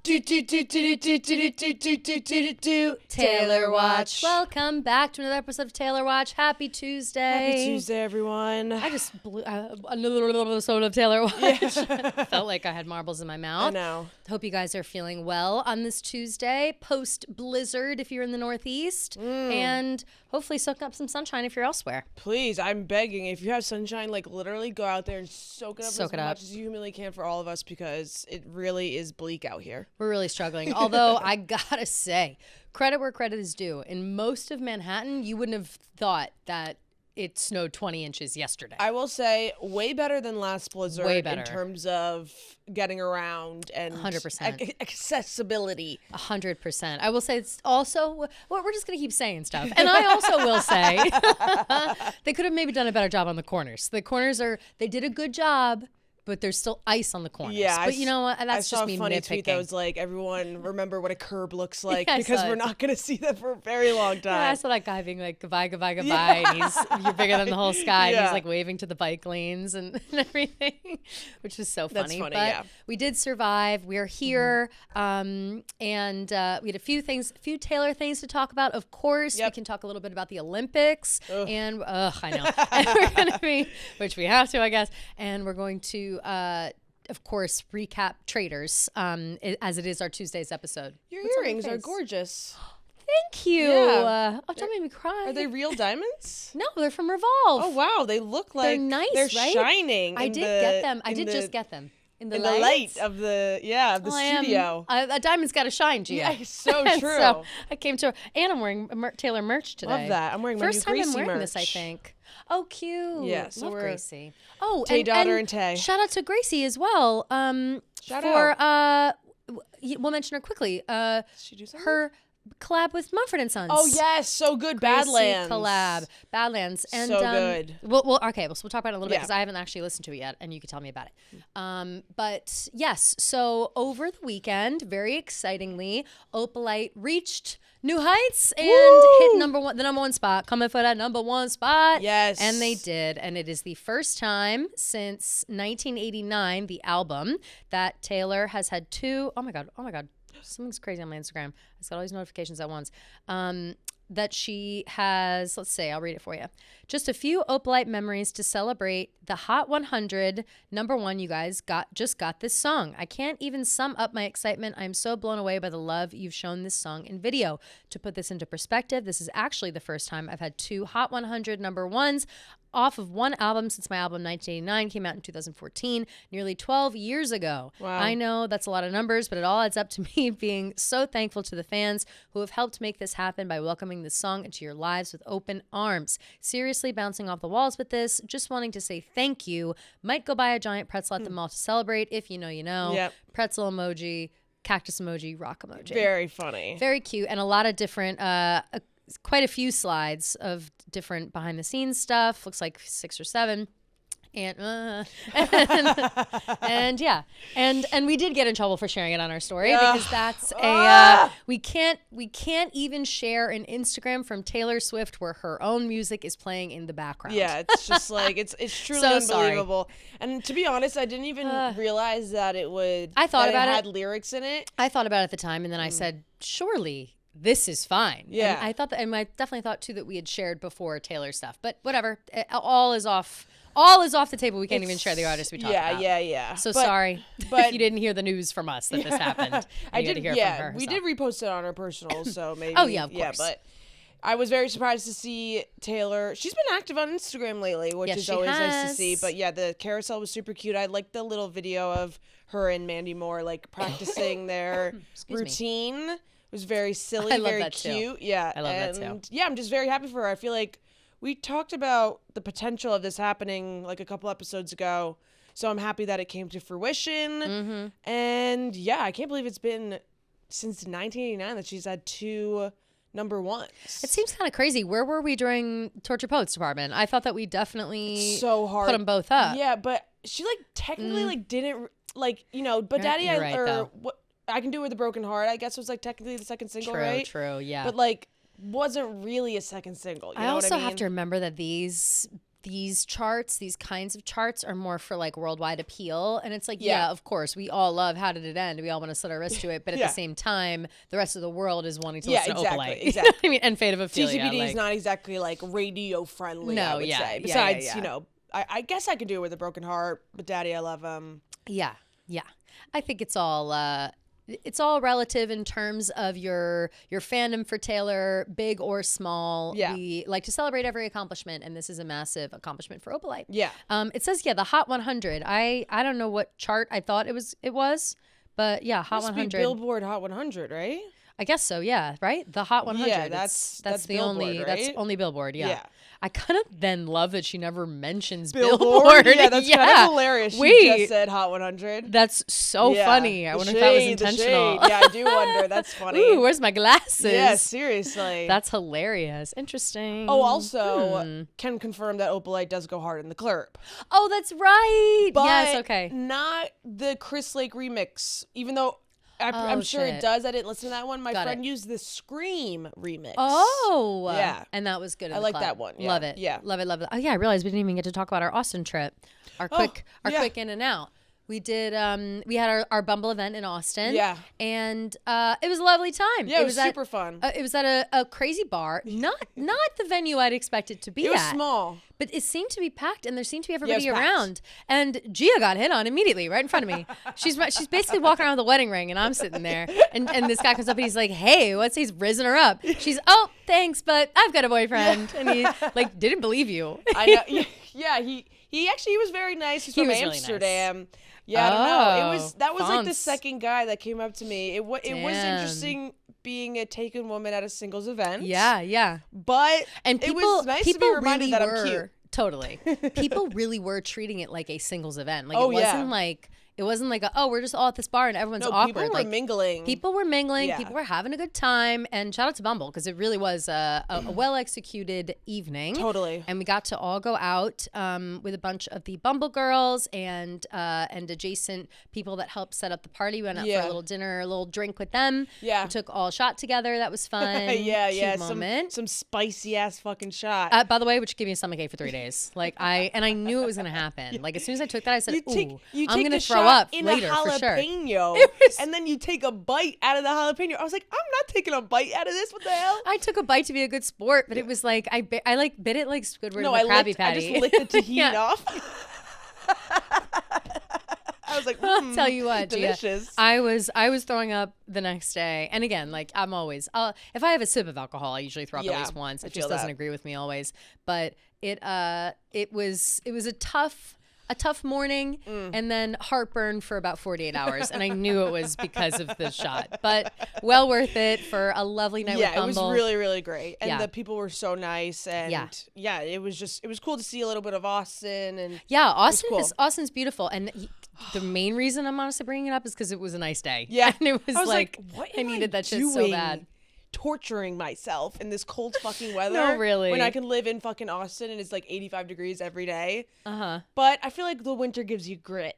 Taylor Watch. Welcome back to another episode of Taylor Watch. Happy Tuesday. Happy Tuesday, everyone. I just blew another episode of Taylor Watch. Yeah. Felt like I had marbles in my mouth. I know. Hope you guys are feeling well on this Tuesday, post-blizzard if you're in the Northeast, and hopefully soak up some sunshine if you're elsewhere. Please, I'm begging. If you have sunshine, like literally go out there and soak it up as much as you humanly can for all of us because it really is bleak out here. We're really struggling. Although I gotta say, credit where credit is due. In most of Manhattan, you wouldn't have thought that it snowed 20 inches yesterday. I will say way better than last blizzard Way better. in terms of getting around and 100%. Accessibility. 100%. I will say it's also, we're just going to keep saying stuff. And I also will say they could have maybe done a better job on the corners. The corners they did a good job, but there's still ice on the corners. Yeah, but you know what? That's just me nitpicking. I saw a funny tweet that was like, everyone remember what a curb looks like because we're not going to see that for a very long time. Yeah, I saw that guy being like, goodbye, goodbye, goodbye. Yeah. And you're bigger than the whole sky. Yeah. And he's like waving to the bike lanes and everything, which was so funny. That's funny, but we did survive. We're here. And we had a few Taylor things to talk about. Of course, we can talk a little bit about the Olympics. Ugh. And I know. And we're going to be, which we have to, I guess. And we're going to of course, recap Traitors, as it is our Tuesday's episode. Your earrings are gorgeous. Thank you. Yeah. Don't make me cry. Are they real diamonds? No, they're from Revolve. Oh, wow. They look like they're nice, they're right? shining. I did get them. I did just get them. In the light of the studio. A diamond's got to shine, Gia. Yeah, so true. So I came to, and I'm wearing Taylor merch today. Love that. I'm wearing my first new time I'm Gracie wearing merch. this, I think. Oh, cute. Yeah, so love we're Gracie. Oh, Tay daughter and Tay. Shout out to Gracie as well. Shout out. We'll mention her quickly. Did she do something? Her collab with Mumford & Sons. Oh yes, so good. Gracie Badlands collab. Badlands. And so good. We'll talk about it a little bit because I haven't actually listened to it yet, and you can tell me about it. But yes, so over the weekend, very excitingly, Opalite reached new heights and hit the number one spot, coming for that number one spot. Yes. And they did. And it is the first time since 1989, the album, that Taylor has had two. Oh my God. Something's crazy on my Instagram. I just got all these notifications at once. That she has, let's say, I'll read it for you. Just a few Opalite memories to celebrate the Hot 100 number one. You guys just got this song. I can't even sum up my excitement. I'm so blown away by the love you've shown this song in video. To put this into perspective, this is actually the first time I've had two Hot 100 number ones off of one album since my album 1989 came out in 2014, nearly 12 years ago. Wow. I know that's a lot of numbers, but it all adds up to me being so thankful to the fans who have helped make this happen by welcoming this song into your lives with open arms. Seriously bouncing off the walls with this, just wanting to say thank you. Might go buy a giant pretzel at the mall to celebrate. If you know, you know. Yep. Pretzel emoji, cactus emoji, rock emoji. Very funny. Very cute, and a lot of different quite a few slides of different behind the scenes stuff. Looks like 6 or 7. And yeah, and we did get in trouble for sharing it on our story because that's we can't even share an Instagram from Taylor Swift where her own music is playing in the background. Yeah, it's just like it's truly so unbelievable. Sorry. And to be honest, I didn't even realize that it would. I thought about it it. Had lyrics in it. I thought about it at the time, and then I said, surely this is fine. Yeah, and I thought that, and I definitely thought too that we had shared before Taylor stuff, but whatever. All is off the table. We can't even share the artist we talked about. Yeah. So sorry if you didn't hear the news from us that this happened. I did hear from her herself. We did repost it on our personal, so maybe. Oh yeah, of course. Yeah, but I was very surprised to see Taylor. She's been active on Instagram lately, which is always nice to see. But yeah, the carousel was super cute. I liked the little video of her and Mandy Moore like practicing their routine. It was very silly, very cute. Too. Yeah, I love that too. Yeah, I'm just very happy for her. I feel like we talked about the potential of this happening like a couple episodes ago. So I'm happy that it came to fruition. Mm-hmm. And yeah, I can't believe it's been since 1989 that she's had 2 number ones. It seems kind of crazy. Where were we during Torture Poets Department? I thought that we definitely put them both up. Yeah, but she like technically like didn't like, you know, but Daddy what I Can Do It With a Broken Heart, I guess was like technically the second single, right? True, yeah. But like wasn't really a second single. You know I also what I mean? have to remember that these these charts, these kinds of charts are more for like worldwide appeal. And it's like, yeah, of course, we all love How Did It End? We all want to slit our wrists to it. But at the same time, the rest of the world is wanting to listen to Opalite. Exactly. I mean, and Fate of Ophelia. TGPD is not exactly like radio friendly, No, I would say. Besides, you know, I guess I could do it with a broken heart, but Daddy, I love him. Yeah. I think it's all relative in terms of your fandom for Taylor, big or small. Yeah. We like to celebrate every accomplishment, and this is a massive accomplishment for Opalite. Yeah. It says the Hot 100. I don't know what chart I thought it was, but yeah, Hot 100. Billboard Hot 100, right? I guess so. Yeah. Right. The Hot 100. Yeah, that's the Billboard, only right? That's only Billboard. Yeah. Yeah. I kind of then love that she never mentions Billboard. Billboard. Yeah, that's kind of hilarious. She just said Hot 100. That's so funny. I wonder if that was intentional. Yeah, I do wonder. That's funny. Ooh, where's my glasses? Yeah, seriously. That's hilarious. Interesting. Oh, also, can confirm that Opalite does go hard in the club. Oh, that's right. But yes, okay. Not the Chris Lake remix, even though I'm sure it does. I didn't listen to that one. My friend used the Scream remix. Oh. Yeah. And that was good. I like that one. Yeah. Love it. Yeah. Love it. Oh, yeah. I realized we didn't even get to talk about our Austin trip. Our quick in and out. We did. We had our Bumble event in Austin. Yeah. And it was a lovely time. Yeah, it was super fun. It was at a crazy bar. Not the venue I'd expect it to be at. It was small. But it seemed to be packed, and there seemed to be everybody around. And Gia got hit on immediately, right in front of me. She's basically walking around with a wedding ring, and I'm sitting there. And this guy comes up, and he's like, "Hey, he's rizzing her up." She's, "Oh, thanks, but I've got a boyfriend." Yeah. And he like didn't believe you. I know. Yeah, he actually was very nice. He's from Amsterdam. Really nice. Yeah, I don't know. That was like the second guy that came up to me. It was interesting being a taken woman at a singles event. Yeah. But it was nice to be reminded that I'm cute. Totally. People really were treating it like a singles event. Like it wasn't like we're just all at this bar and everyone's awkward. People were mingling. People were mingling. Yeah. People were having a good time. And shout out to Bumble because it really was a well executed evening. Totally. And we got to all go out with a bunch of the Bumble girls and adjacent people that helped set up the party. We went out for a little dinner, a little drink with them. Yeah. We took all a shot together. That was fun. Cute moment. Some spicy ass fucking shot. By the way, which gave me a stomachache for 3 days. I knew it was gonna happen. Like as soon as I took that, I said, I'm gonna throw up in later a jalapeno, for sure. and then you take a bite out of the jalapeno. I was like, I'm not taking a bite out of this. What the hell? I took a bite to be a good sport, but it was like I bit it like Squidward in the Krabby Patty. I just licked the tahini off. I was like, I'll tell you what, delicious. Gia, I was throwing up the next day, and again, like I'm always, if I have a sip of alcohol, I usually throw up at least once. It just doesn't agree with me always, but it was a tough morning and then heartburn for about 48 hours. And I knew it was because of the shot, but well worth it for a lovely night with Bumble. It was really, really great. And the people were so nice. And it was cool to see a little bit of Austin. And Austin's beautiful. And the main reason I'm honestly bringing it up is because it was a nice day. Yeah. And it was like what I needed that shit so bad. Torturing myself in this cold fucking weather. No, really. When I can live in fucking Austin and it's like 85 degrees every day. Uh-huh. But I feel like the winter gives you grit.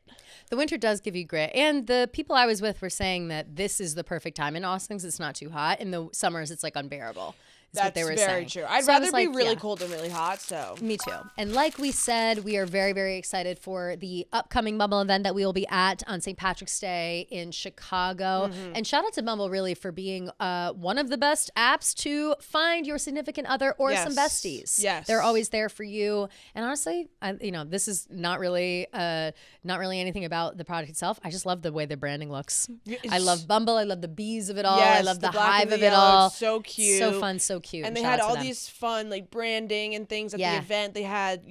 The winter does give you grit. And the people I was with were saying that this is the perfect time in Austin because it's not too hot. In the summers, it's like unbearable. That's what they were very true. I'd rather be really cold than really hot. So me too. And like we said, we are very, very excited for the upcoming Bumble event that we will be at on St. Patrick's Day in Chicago. Mm-hmm. And shout out to Bumble really for being one of the best apps to find your significant other or some besties. Yes, they're always there for you. And honestly, this is not really anything about the product itself. I just love the way the branding looks. I love Bumble. I love the bees of it all. I love the hive of it all. It's so cute. So fun. So cute. And they had all these fun like branding and things at the event. They had,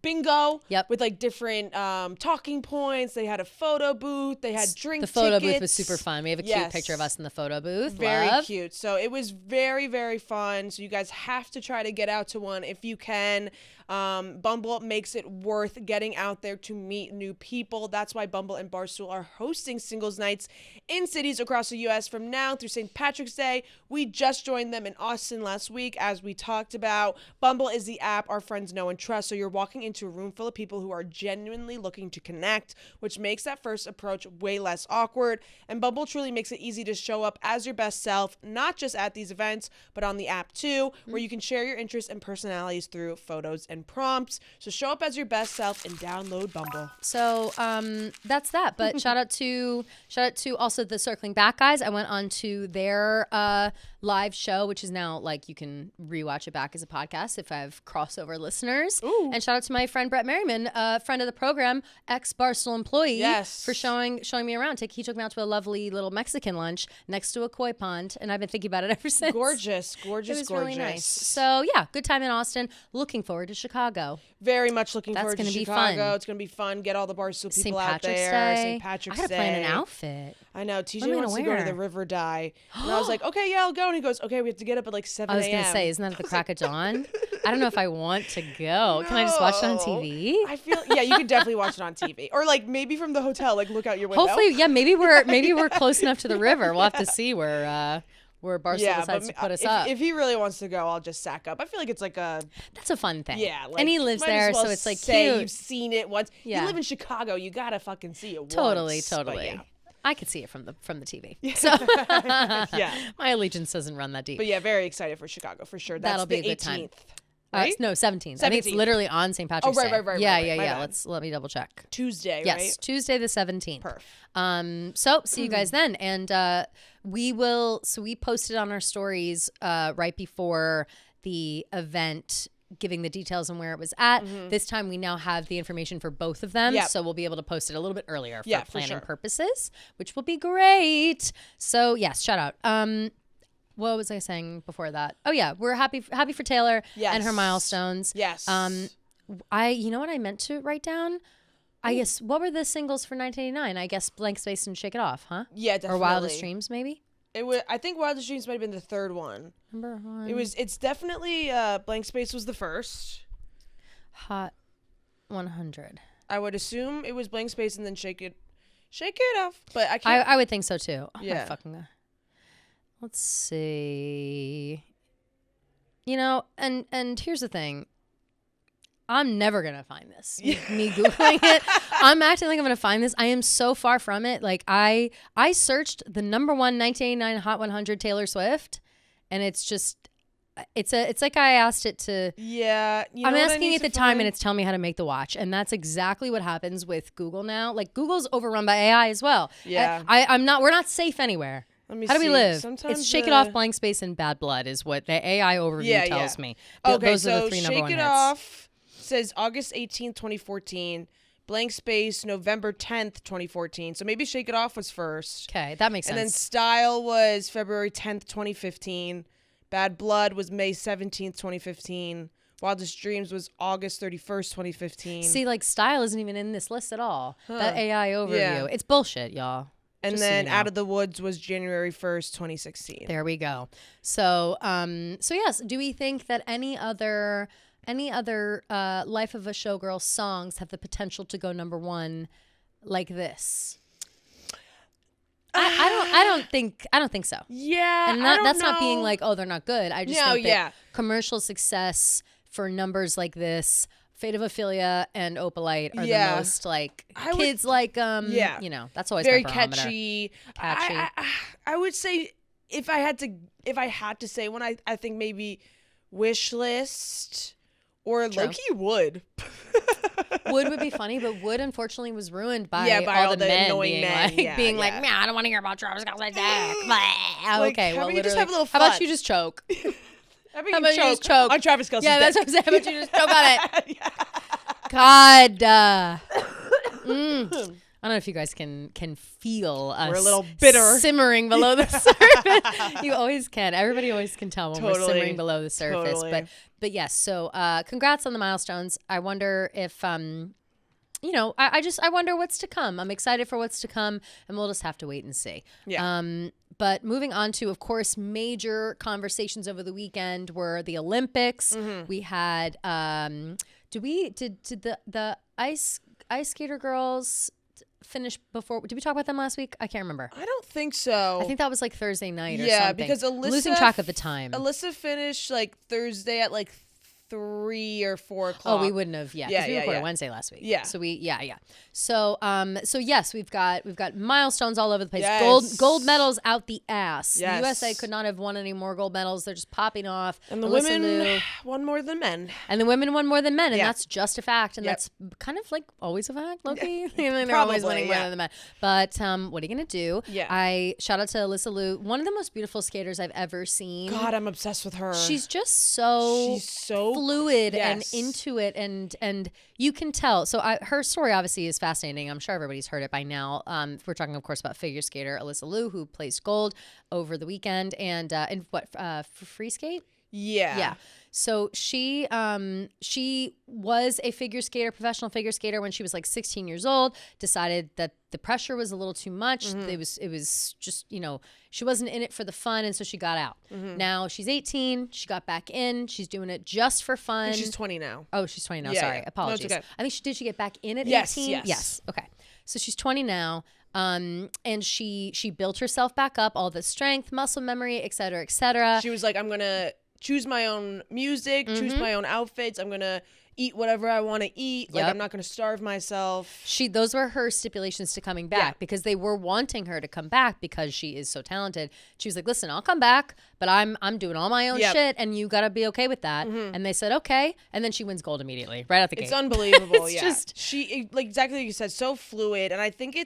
bingo with like different talking points. They had a photo booth. They had drink tickets. The photo booth was super fun. We have a cute picture of us in the photo booth. Very cute. So it was very, very fun. So you guys have to try to get out to one if you can. Bumble makes it worth getting out there to meet new people. That's why Bumble and Barstool are hosting singles nights in cities across the U.S. from now through St. Patrick's Day. We just joined them in Austin last week, as we talked about. Bumble is the app our friends know and trust, so you're walking into a room full of people who are genuinely looking to connect, which makes that first approach way less awkward. And Bumble truly makes it easy to show up as your best self, not just at these events, but on the app too, where you can share your interests and personalities through photos and prompts. So show up as your best self and download Bumble. So that's that. But shout out to also the Circling Back guys. I went on to their live show, which is now like you can rewatch it back as a podcast if I have crossover listeners. Ooh. And shout out to my friend Brett Merriman, friend of the program, ex Barstool employee, for showing me around. He took me out to a lovely little Mexican lunch next to a koi pond, and I've been thinking about it ever since. Gorgeous. It was really nice. So yeah, good time in Austin. Looking forward to Chicago. Very much looking forward to Chicago. Fun. It's gonna be fun. Get all the Barstool people out there. St. Patrick's Day. I gotta plan an outfit. I know. TJ wants to go to the River Dye. And I was like, okay, yeah, I'll go. And he goes, okay, we have to get up at like 7 a.m. I was going to say, isn't that at the crack of dawn? I don't know if I want to go. Can I just watch it on TV? I feel, yeah, you can definitely watch it on TV. Or like maybe from the hotel, like look out your window. Hopefully, yeah, maybe we're close enough to the river. We'll have to see where Barstool decides to put us up. If he really wants to go, I'll just sack up. I feel like it's like that's a fun thing. Yeah. Like, and he lives there, so it's like cute. You've seen it once. Yeah. You live in Chicago. You got to fucking see it Totally. once. Yeah. I could see it from the TV. So yeah. My allegiance doesn't run that deep. But yeah, very excited for Chicago for sure. That'll be the a good 18th. time. Right? No, 17th. I think it's literally on St. Patrick's Day. Right. Yeah. Let me double check. Tuesday, right? Yes, Tuesday the 17th. Perfect. So see you guys then. And we posted on our stories right before the event, giving the details on where it was at. This time we now have the information for both of them. So we'll be able to post it a little bit earlier for planning purposes, which will be great. So yes, shout out. What was I saying before that? Oh yeah, we're happy for Taylor and her milestones. Yes. You know what I meant to write down? I guess what were the singles for 1989? I guess Blank Space and Shake It Off, huh? Yeah, definitely. Or Wildest Dreams, maybe. I think Wildest Dreams might have been the third one. Number one. It's definitely Blank Space was the first. Hot 100. I would assume it was Blank Space and then Shake It Off, but I can't. I would think so too. Oh yeah. My fucking. Let's see. You know, and here's the thing. I'm never going to find this. Me Googling it. I'm acting like I'm going to find this. I am so far from it. Like I searched the number one 1989 Hot 100 Taylor Swift, and it's just, it's like I asked it to. Yeah. I'm asking at the time and it's telling me how to make the watch. And that's exactly what happens with Google now. Like Google's overrun by AI as well. Yeah. We're not safe anywhere. How do we live? Sometimes it's Shake It Off, Blank Space, and Bad Blood is what the AI overview tells me. Okay, those are the three number one Shake It Off says August 18th, 2014. Blank Space, November 10th, 2014. So maybe Shake It Off was first. Okay, that makes sense. And then Style was February 10th, 2015. Bad Blood was May 17th, 2015. Wildest Dreams was August 31st, 2015. See, like Style isn't even in this list at all. That AI overview. Yeah. It's bullshit, y'all. And then Out of the Woods was January 1st, 2016. There we go. So yes, do we think that any other Life of a Showgirl songs have the potential to go number one like this? I don't think so. Yeah. And that's not being like, oh, they're not good. I just think that commercial success for numbers like this, Fate of Ophelia and Opalite are the most like kids like you know, that's always very my catchy. I would say if I had to say one, I think maybe Wish List or Loki Would. Would be funny, but Would unfortunately was ruined by all the men being like, man, I don't want to hear about Travis Scott's dick. Okay, well, you just have a little fun? How about you just choke? How about you just choke on Travis Scott's Yeah, that's dick? what I'm saying. How about you just choke on it? God. I don't know if you guys can feel us. We're a little bitter. Simmering below the surface. You always can. Everybody always can tell when we're simmering below the surface. Totally. But yes, so congrats on the milestones. I wonder if you know, I wonder what's to come. I'm excited for what's to come, and we'll just have to wait and see. Yeah. But moving on to, of course, major conversations over the weekend were the Olympics. We had Did the ice skater girls finish before? Did we talk about them last week? I can't remember. I don't think so. I think that was like Thursday night or something. Yeah, because Alyssa losing track of the time. Alyssa finished like Thursday at like 3 or 4 o'clock. Oh, we wouldn't have. Yeah, because we recorded Wednesday last week. Yeah. So So yes, we've got milestones all over the place. Yes. Gold medals out the ass. Yes. The USA could not have won any more gold medals. They're just popping off. And the women won more than men. And the women won more than men, and Yeah. that's just a fact. And Yep. that's kind of like always a fact, Loki. They're always winning more than the men. But what are you gonna do? Yeah. I shout out to Alyssa Liu, one of the most beautiful skaters I've ever seen. God, I'm obsessed with her. She's just so fluid and into it, and you can tell. So her story obviously is fascinating. I'm sure everybody's heard it by now. We're talking, of course, about figure skater Alyssa Liu, who placed gold over the weekend, and in free skate. Yeah. So she was a professional figure skater when she was like 16 years old, decided that the pressure was a little too much. Mm-hmm. It was just, she wasn't in it for the fun. And so she got out. Mm-hmm. Now she's 18. She got back in. She's doing it just for fun. And she's 20 now. Oh, she's 20 now. Yeah, Sorry. yeah. Apologies. No, it's okay. I think did she get back in at Yes, 18? yes. Okay. So she's 20 now. And she built herself back up, all the strength, muscle memory, et cetera, et cetera. She was like, I'm going to choose my own music, choose my own outfits. I'm going to eat whatever I want to eat. Like, I'm not going to starve myself. Those were her stipulations to coming back because they were wanting her to come back because she is so talented. She was like, listen, I'll come back, but I'm doing all my own shit and you got to be okay with that. And they said, okay. And then she wins gold immediately, right out the gate. It's unbelievable. It's she, like exactly like you said, so fluid. And I think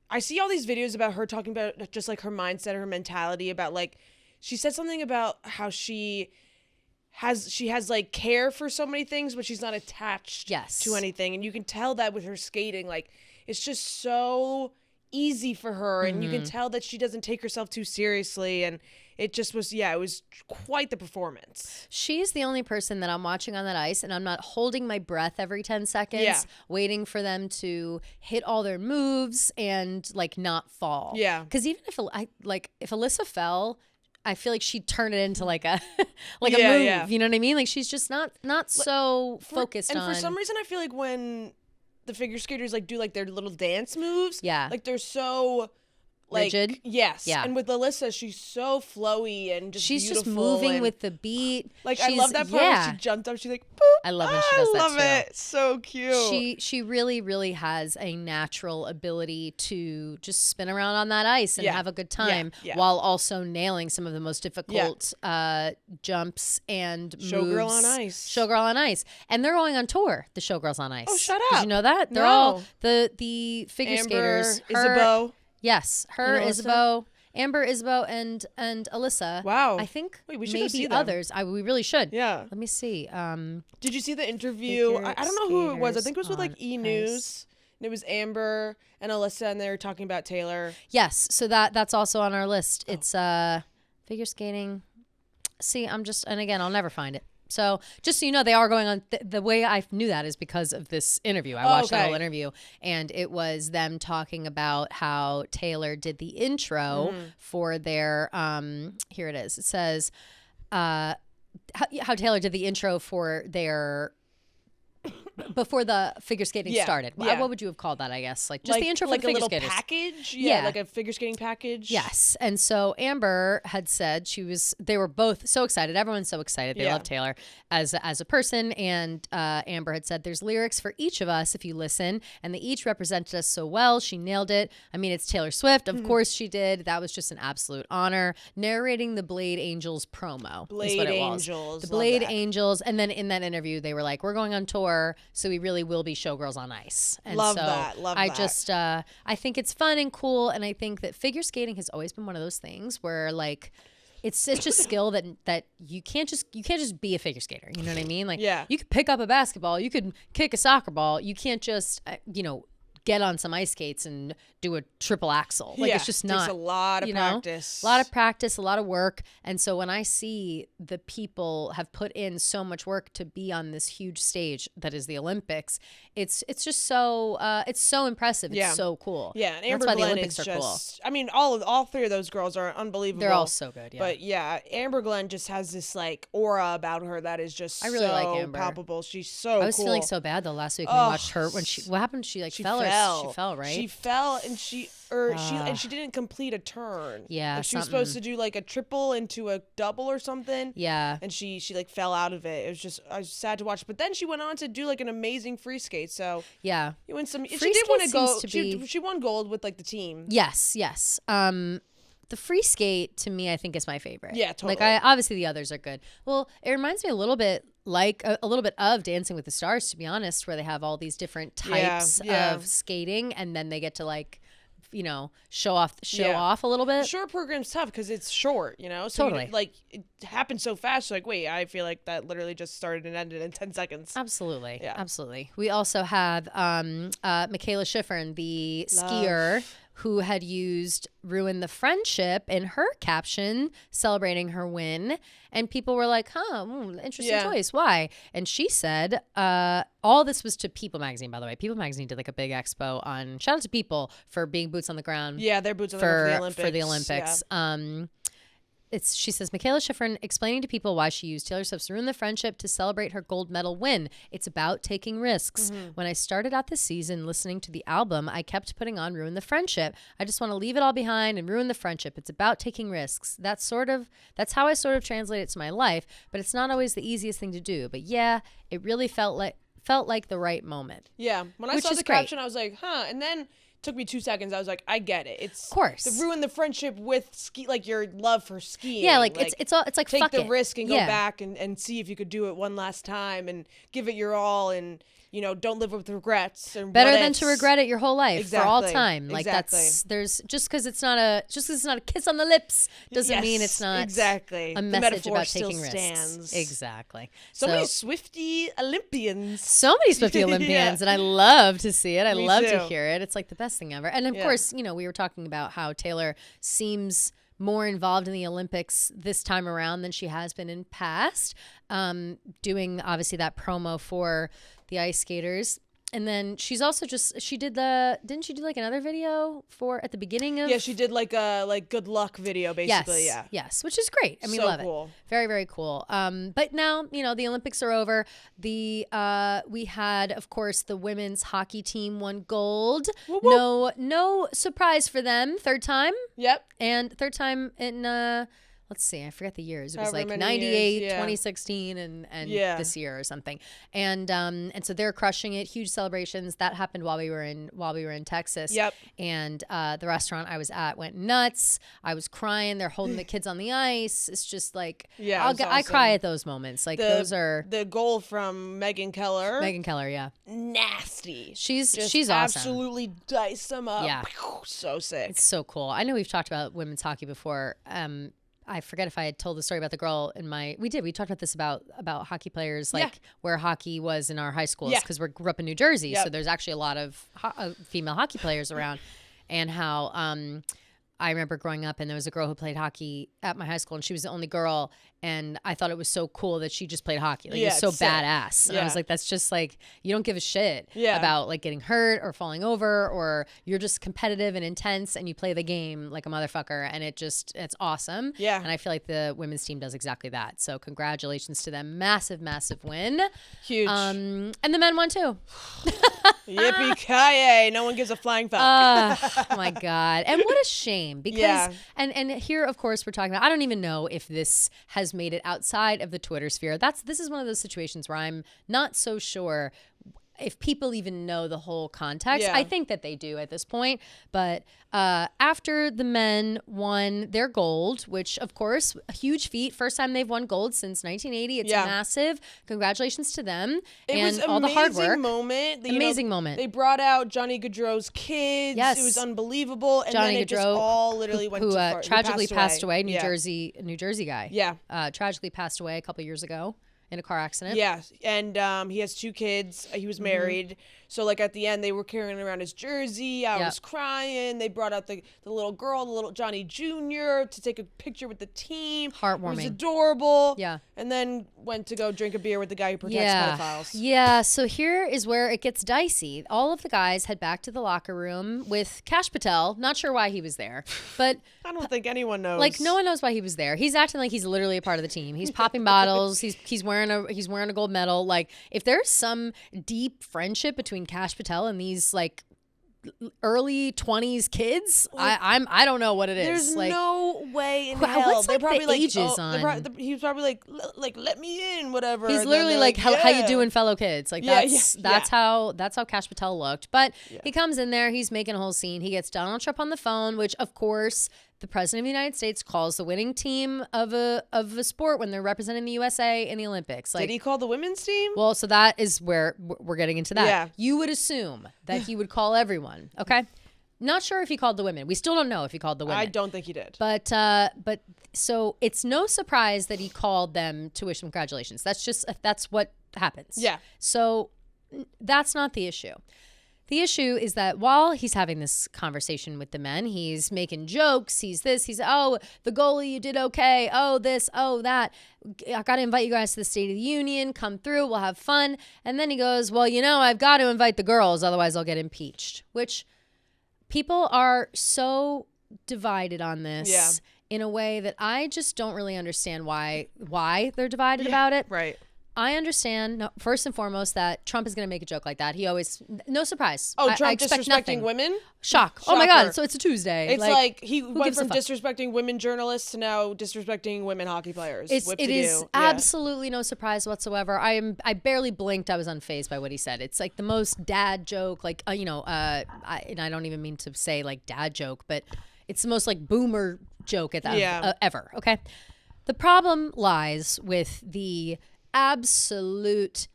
I see all these videos about her talking about just like her mindset, her mentality about like, she said something about how she has like care for so many things, but she's not attached to anything. And you can tell that with her skating. Like, it's just so easy for her. And you can tell that she doesn't take herself too seriously. And it just was, it was quite the performance. She's the only person that I'm watching on that ice, and I'm not holding my breath every 10 seconds, waiting for them to hit all their moves and like not fall. Yeah. Because even if Alyssa fell, I feel like she'd turn it into like a move. Yeah. You know what I mean? Like, she's just not so focused on. And for some reason, I feel like when the figure skaters like do like their little dance moves, like they're so like rigid. Yes. Yeah. And with Alyssa, she's so flowy and just she's beautiful just moving with the beat. Like, I love that part where she jumped up. She's like, boop. I love when she does that too. I love it. So cute. She really, really has a natural ability to just spin around on that ice and have a good time while also nailing some of the most difficult jumps and moves. Showgirl on ice. Showgirl on ice. And they're going on tour, the Showgirls on Ice. Oh, shut up. Did you know that? They're all the figure skaters. Isabeau. Yes, her, Isabeau, Amber, Isabeau, and Alyssa. Wow. I think we should maybe others. We really should. Yeah. Let me see. Did you see the interview? I don't know who it was. I think it was with like E! News. And it was Amber and Alyssa, and they were talking about Taylor. Yes. So that's also on our list. It's figure skating. See, and again, I'll never find it. So just so you know, they are going on. The way I knew that is because of this interview. I watched the whole interview, and it was them talking about how Taylor did the intro for their. Here it is. It says how Taylor did the intro for their. Before the figure skating started. What would you have called that, I guess? Like just the intro for the figure skaters. Like a little package? Yeah, like a figure skating package. Yes. And so Amber had said they were both so excited. Everyone's so excited. They love Taylor as a person. And Amber had said, there's lyrics for each of us if you listen. And they each represented us so well. She nailed it. I mean, it's Taylor Swift. Of course she did. That was just an absolute honor. Narrating the Blade Angels promo is what it was. The Blade Angels. And then in that interview, they were like, we're going on tour. So we really will be Showgirls on Ice. And love that. I think it's fun and cool. And I think that figure skating has always been one of those things where like, it's such a skill that you can't just be a figure skater. You know what I mean? Like, you could pick up a basketball, you could kick a soccer ball. You can't just, get on some ice skates and do a triple axel. Like, it's just not. Takes a lot of practice. A lot of practice, a lot of work. And so when I see the people have put in so much work to be on this huge stage that is the Olympics, it's just so it's so impressive. It's so cool. Yeah, and Amber that's why Glenn the Olympics is are cool. I mean, all three of those girls are unbelievable. They're all so good. Yeah. But yeah, Amber Glenn just has this like aura about her that is just I really like Amber. palpable. She's so I was cool. feeling so bad though last week when we watched her when what happened? She fell. She fell, right? She fell and she didn't complete a turn. Yeah, like she was supposed to do like a triple into a double or something. Yeah, and she like fell out of it. I was sad to watch. But then she went on to do like an amazing free skate. So yeah, you win some. Free she did want to go. be... She won gold with like the team. Yes. The free skate to me, I think, is my favorite. Yeah, totally. Like obviously the others are good. Well, it reminds me a little bit like a little bit of Dancing with the Stars, to be honest, where they have all these different types of skating, and then they get to like, show off a little bit. The short program's tough because it's short, So totally. Like it happens so fast. Like, wait, I feel like that literally just started and ended in 10 seconds. Absolutely. Yeah. Absolutely. We also have Michaela Schifrin, the skier, who had used "ruin the friendship" in her caption celebrating her win. And people were like, interesting choice. Why? And she said, all this was to People Magazine, by the way. People Magazine did like a big expo on, shout out to People for being boots on the ground. Yeah, they're boots on the ground for the Olympics. Yeah. She says, Michaela Schifrin explaining to people why she used Taylor Swift's "Ruin the Friendship" to celebrate her gold medal win. It's about taking risks. When I started out this season listening to the album, I kept putting on "Ruin the Friendship." I just want to leave it all behind and ruin the friendship. It's about taking risks. That's how I sort of translate it to my life, but it's not always the easiest thing to do. But yeah, it really felt like the right moment. Yeah. When I saw the caption, I was like, and then took me 2 seconds. I was like, I get it. It's of course to ruin the friendship with ski, like your love for skiing. Yeah, like it's like take fuck the it. risk and go back and see if you could do it one last time and give it your all and don't live with regrets. And better than to regret it your whole life for all time. Like exactly. There's just because it's not a kiss on the lips doesn't mean it's not exactly a message about taking risks. Exactly. So many Swiftie Olympians. So many Swiftie Olympians, and I love to see it. I love too. to hear it. It's like the best thing ever. And of course, we were talking about how Taylor seems more involved in the Olympics this time around than she has been in past, doing obviously that promo for the ice skaters. And then she's also didn't she do like another video at the beginning of? Yeah, she did like a good luck video basically. Yes, which is great. I mean, so love cool. It. Very, very cool. But now, the Olympics are over. We had, of course, the women's hockey team won gold. Whoop, whoop. No surprise for them. Third time. Yep. And third time in let's see, I forget the years. It was like 98, 2016, and this year or something. And so they're crushing it. Huge celebrations. That happened while we were in Texas. Yep. And the restaurant I was at went nuts. I was crying. They're holding the kids on the ice. It's just like I cry at those moments. Like those are the goal from Megan Keller. Yeah. Nasty. She's awesome. Absolutely diced them up. Yeah. So sick. It's so cool. I know we've talked about women's hockey before. I forget if I had told the story about the girl we talked about this about hockey players, like where hockey was in our high schools, because we grew up in New Jersey. So there's actually a lot of female hockey players around, and how I remember growing up and there was a girl who played hockey at my high school and she was the only girl, and I thought it was so cool that she just played hockey. Like, it was so badass. And I was like, that's just like, you don't give a shit about like getting hurt or falling over, or you're just competitive and intense and you play the game like a motherfucker, and it's awesome. Yeah. And I feel like the women's team does exactly that. So congratulations to them. Massive, massive win. Huge. And the men won too. Yippee-ki-yay. No one gives a flying fuck. Oh my God. And what a shame, because and here of course we're talking about, I don't even know if this has made it outside of the Twitter sphere. This is one of those situations where I'm not so sure if people even know the whole context. I think that they do at this point. But after the men won their gold, which of course, a huge feat, first time they've won gold since 1980. It's massive. Congratulations to them. It was all the hard work. Amazing moment. They brought out Johnny Gaudreau's kids. Yes. It was unbelievable. And Johnny then it Gaudreau, just all literally went too far. Tragically passed away. New Jersey guy. Yeah. Tragically passed away a couple years ago in a car accident. Yeah, and he has 2 kids. He was married. So like at the end, they were carrying around his jersey. I was crying. They brought out the little girl, the little Johnny Jr. to take a picture with the team. Heartwarming. It was adorable. Yeah. And then went to go drink a beer with the guy who protects pedophiles. Yeah. So here is where it gets dicey. All of the guys head back to the locker room with Kash Patel. Not sure why he was there, but I don't think anyone knows. Like no one knows why he was there. He's acting like he's literally a part of the team. He's popping bottles. He's wearing a gold medal. Like if there's some deep friendship between Kash Patel and these like early 20s kids, I don't know what it is. There's like, no way in hell. What's They're like probably the like ages on? He was probably like let me in, whatever. He's literally like how you doing, fellow kids? Like that's how Kash Patel looked. But he comes in there, he's making a whole scene. He gets Donald Trump on the phone, which of course the president of the United States calls the winning team of a sport when they're representing the USA in the Olympics. Like, did he call the women's team? Well, so that is where we're getting into that. Yeah. You would assume that he would call everyone. Okay. Not sure if he called the women. We still don't know if he called the women. I don't think he did. But so it's no surprise that he called them to wish them congratulations. That's what happens. Yeah. So that's not the issue. The issue is that while he's having this conversation with the men, he's making jokes. He's the goalie, you did okay. Oh, this, oh, that. I got to invite you guys to the State of the Union. Come through. We'll have fun. And then he goes, well, I've got to invite the girls. Otherwise, I'll get impeached, which people are so divided on this in a way that I just don't really understand why they're divided about it. Right. I understand, first and foremost, that Trump is going to make a joke like that. He always, no surprise. Oh, Trump I expect disrespecting nothing. women? Shock. Shocker. Oh my God, so it's a Tuesday. It's like he went from a fuck? disrespecting women journalists to now disrespecting women hockey players. It is absolutely no surprise whatsoever. I barely blinked. I was unfazed by what he said. It's like the most dad joke, like, and I don't even mean to say like dad joke, but it's the most like boomer joke at that ever. Okay. The problem lies with the absolutely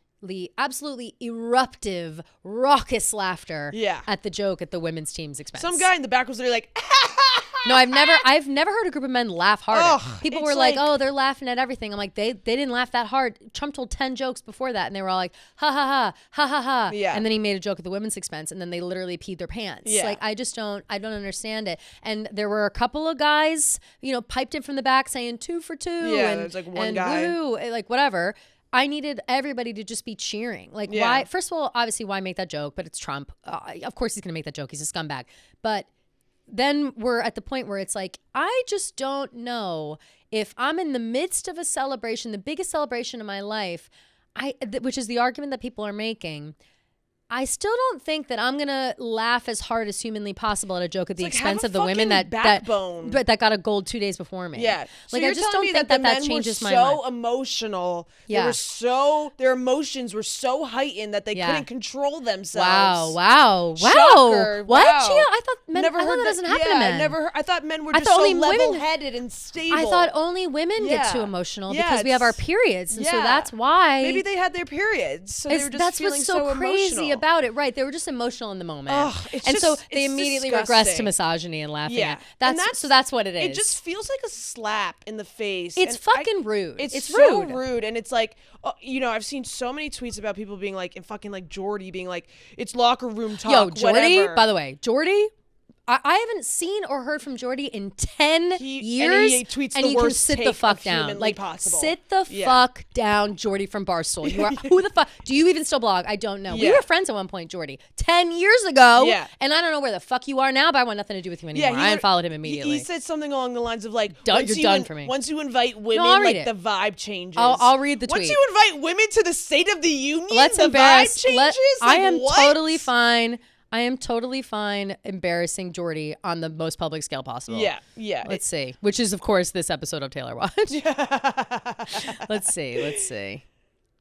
eruptive, raucous laughter at the joke at the women's team's expense. Some guy in the back was literally like, no, I've never heard a group of men laugh harder. People were like, oh, they're laughing at everything. I'm like, they didn't laugh that hard. Trump told 10 jokes before that, and they were all like, ha, ha, ha, ha, ha, ha. Yeah. And then he made a joke at the women's expense, and then they literally peed their pants. Yeah. Like, I don't understand it. And there were a couple of guys, piped in from the back saying 2 for 2. Yeah, and there's like one guy. Woohoo, like whatever. I needed everybody to just be cheering. Like, why? First of all, obviously, why make that joke? But it's Trump. Of course he's going to make that joke. He's a scumbag. But then we're at the point where it's like, I just don't know if I'm in the midst of a celebration, the biggest celebration of my life, which is the argument that people are making. I still don't think that I'm gonna laugh as hard as humanly possible at a joke at the expense of the women that got a gold 2 days before me. Yeah, so like I just don't think that changes my mind. mind. So emotional. Yeah, their emotions were so heightened that they couldn't control themselves. Wow. Shocker. What? Wow. Gee, I thought that doesn't happen to men. I thought men were just so level-headed and stable. I thought only women get too emotional because we have our periods, and so that's why. Maybe they had their periods, so they were just feeling so emotional. That's what's so crazy about it, right? They were just emotional in the moment, so they immediately regress to misogyny and laughing. Yeah, that's what it is. It just feels like a slap in the face. It's fucking rude. It's so rude, and it's like, I've seen so many tweets about people being like, and fucking like Jordy being like, it's locker room talk. Yo, Jordy. Whatever. By the way, Jordy. I haven't seen or heard from Jordy in 10 years. And he tweets the worst sit the fuck down. Like, possible. Sit the fuck down, Jordy from Barstool. You are, who the fuck? Do you even still blog? I don't know. We were friends at one point, Jordy. 10 years ago. Yeah. And I don't know where the fuck you are now, but I want nothing to do with you anymore. I unfollowed him immediately. He said something along the lines of like, you're done for me. Once you invite women, the vibe changes. I'll read the tweet. Once you invite women to the State of the Union, the vibe changes? I am totally fine. I am totally fine embarrassing Jordy on the most public scale possible. Yeah. Let's see. Which is, of course, this episode of Taylor Watch. Let's see.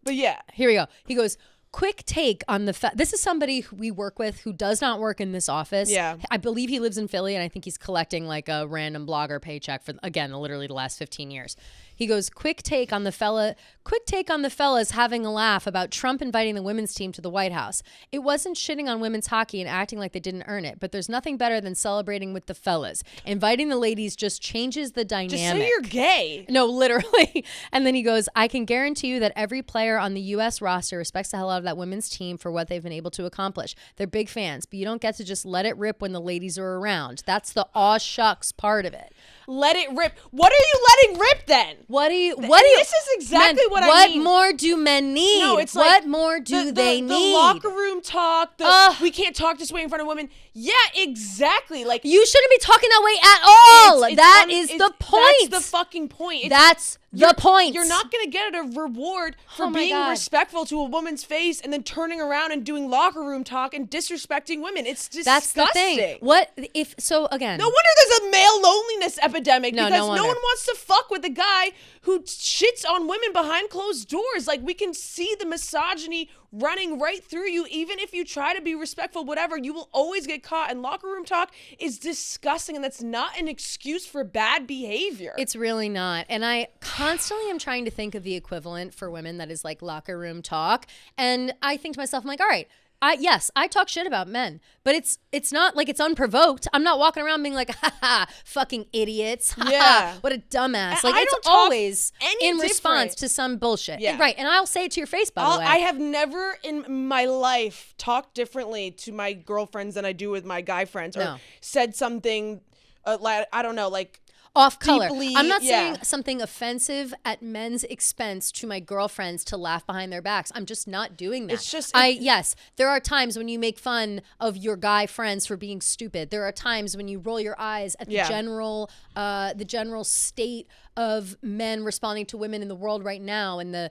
But yeah. Here we go. He goes, quick take on this is somebody who we work with who does not work in this office. Yeah. I believe he lives in Philly, and I think he's collecting like a random blogger paycheck for, again, literally the last 15 years. He goes, quick take on the fellas having a laugh about Trump inviting the women's team to the White House. It wasn't shitting on women's hockey and acting like they didn't earn it, but there's nothing better than celebrating with the fellas. Inviting the ladies just changes the dynamic. Just say you're gay. No, literally. And then he goes, I can guarantee you that every player on the U.S. roster respects the hell out of that women's team for what they've been able to accomplish. They're big fans, but you don't get to just let it rip when the ladies are around. That's the aw shucks part of it. Let it rip. What are you letting rip then? This is exactly what I mean. What more do men need? No, it's what more do they need? The locker room talk. We can't talk this way in front of women. Yeah, exactly. Like, you shouldn't be talking that way at all. That is the point. That's the fucking point. That's the point. You're not going to get a reward for being respectful to a woman's face and then turning around and doing locker room talk and disrespecting women. It's disgusting. That's the thing. Again. No wonder there's a male loneliness epidemic because no one wonder. wants to fuck with the guy who shits on women behind closed doors. Like, we can see the misogyny running right through you. Even if you try to be respectful, whatever, you will always get caught. And locker room talk is disgusting, and that's not an excuse for bad behavior. It's really not. And I constantly am trying to think of the equivalent for women that is like locker room talk. And I think to myself, I'm like, all right, yes, I talk shit about men, but it's not like it's unprovoked. I'm not walking around being like, ha ha, fucking idiots. Ha, ha, what a dumbass. Like, it's always in response to some bullshit. Yeah. Right. And I'll say it to your face, by the way. I have never in my life talked differently to my girlfriends than I do with my guy friends, or said something, I don't know, like, off color. I'm not saying something offensive at men's expense to my girlfriends to laugh behind their backs. I'm just not doing that. It's just yes, there are times when you make fun of your guy friends for being stupid. There are times when you roll your eyes at the general state of men responding to women in the world right now, and the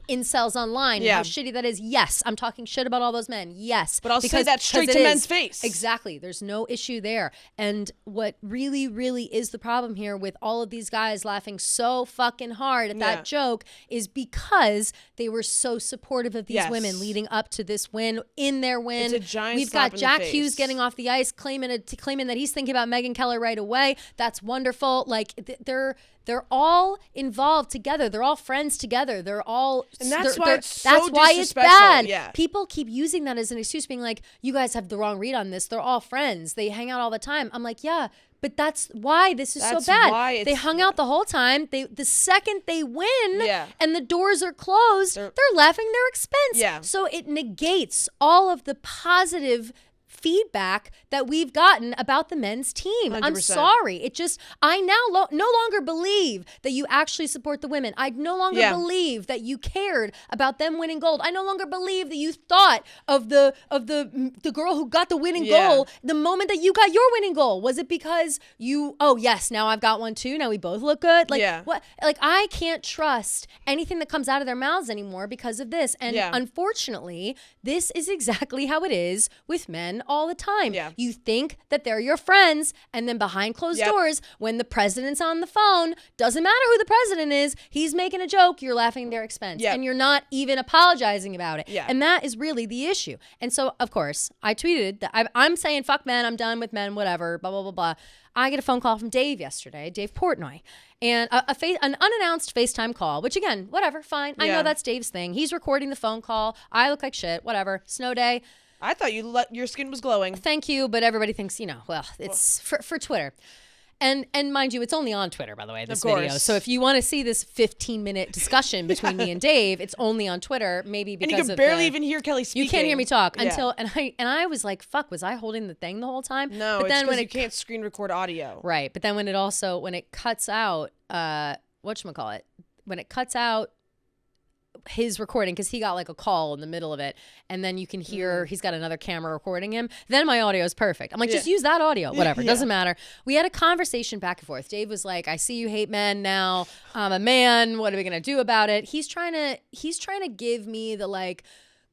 incels online and how shitty that is. Yes, I'm talking shit about all those men. Yes, but I'll say that straight to men's face. Exactly. There's no issue there. And what really, really is the problem here with all of these guys laughing so fucking hard at that joke is because they were so supportive of these women leading up to this win. In their win, it's a giant we've slap got in Jack the face. Hughes getting off the ice, claiming that he's thinking about Megyn Kelly right away. That's wonderful. Like, they're all involved together. They're all friends together. They're all, and that's why it's so that's why it's disrespectful. bad. Yeah. People keep using that as an excuse, being like, "You guys have the wrong read on this. They're all friends. They hang out all the time." I'm like, yeah, but that's why this is so bad. They hung out the whole time. The second they win and the doors are closed, they're laughing their expense. Yeah. So it negates all of the positive feedback that we've gotten about the men's team. 100%. I'm sorry. I now no longer believe that you actually support the women. I no longer believe that you cared about them winning gold. I no longer believe that you thought of the girl who got the winning goal the moment that you got your winning goal. Was it because yes, now I've got one too. Now we both look good. Like what? Like, I can't trust anything that comes out of their mouths anymore because of this. And unfortunately, this is exactly how it is with men all the time. You think that they're your friends, and then behind closed doors, when the president's on the phone, doesn't matter who the president is, he's making a joke, you're laughing at their expense. And you're not even apologizing about it. And that is really the issue. And so, of course, I tweeted that I'm saying, fuck men, I'm done with men, whatever, blah, blah, blah, blah. I get a phone call from Dave yesterday, Dave Portnoy, and an unannounced FaceTime call, which, again, whatever, fine. I know that's Dave's thing. He's recording the phone call. I look like shit, whatever. Snow day. I thought your skin was glowing. Thank you, but everybody thinks, it's for Twitter. And mind you, it's only on Twitter, by the way, this video. So if you want to see this 15-minute discussion between me and Dave, it's only on Twitter, maybe because and you can barely even hear Kelly speaking. You can't hear me talk until I was like, fuck, was I holding the thing the whole time? No, but then when you can't screen record audio. Right, but then when it cuts out, whatchamacallit, when it cuts out his recording, because he got like a call in the middle of it, and then you can hear he's got another camera recording him, then my audio is perfect. I'm like, just use that audio, whatever, doesn't matter. We had a conversation back and forth. Dave was like, I see you hate men now, I'm a man, what are we gonna do about it? He's trying to give me the, like,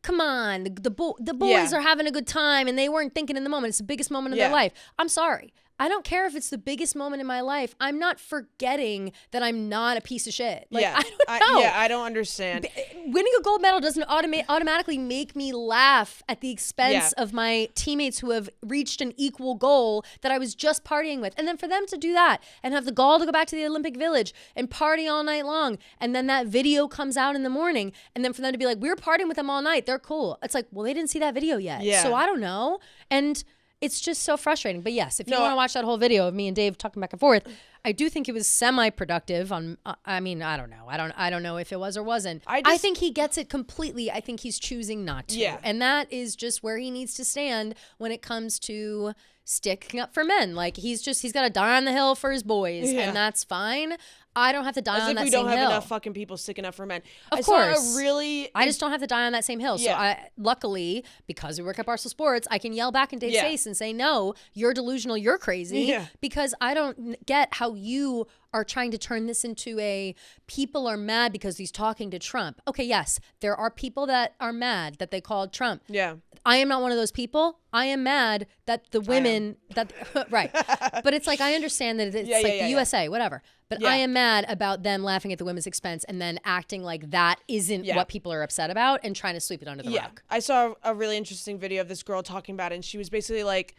come on, the boys are having a good time and they weren't thinking in the moment, it's the biggest moment of their life. I'm sorry, I don't care if it's the biggest moment in my life. I'm not forgetting that I'm not a piece of shit. Like, I don't know. I don't understand. Winning a gold medal doesn't automatically make me laugh at the expense of my teammates who have reached an equal goal that I was just partying with. And then for them to do that and have the gall to go back to the Olympic Village and party all night long, and then that video comes out in the morning, and then for them to be like, we were partying with them all night, they're cool. It's like, well, they didn't see that video yet. So I don't know. And it's just so frustrating. But yes, if you want to watch that whole video of me and Dave talking back and forth, I do think it was semi-productive. I mean, I don't know. I don't know if it was or wasn't. I think he gets it completely. I think he's choosing not to. Yeah. And that is just where he needs to stand when it comes to sticking up for men. Like he's got to die on the hill for his boys, and that's fine. I don't have to die on that same hill. As if we don't have enough fucking people sticking up for men. Of course. I just don't have to die on that same hill. Yeah. So luckily, because we work at Barstool Sports, I can yell back in Dave's face and say, no, you're delusional, you're crazy. Yeah. Because I don't get how you are trying to turn this into a people are mad because he's talking to Trump. Okay, yes, there are people that are mad that they called Trump. Yeah. I am not one of those people. I am mad that the women right. But it's like, I understand that it's the USA, whatever. But I am mad about them laughing at the women's expense and then acting like that isn't what people are upset about and trying to sweep it under the rug. I saw a really interesting video of this girl talking about it, and she was basically like,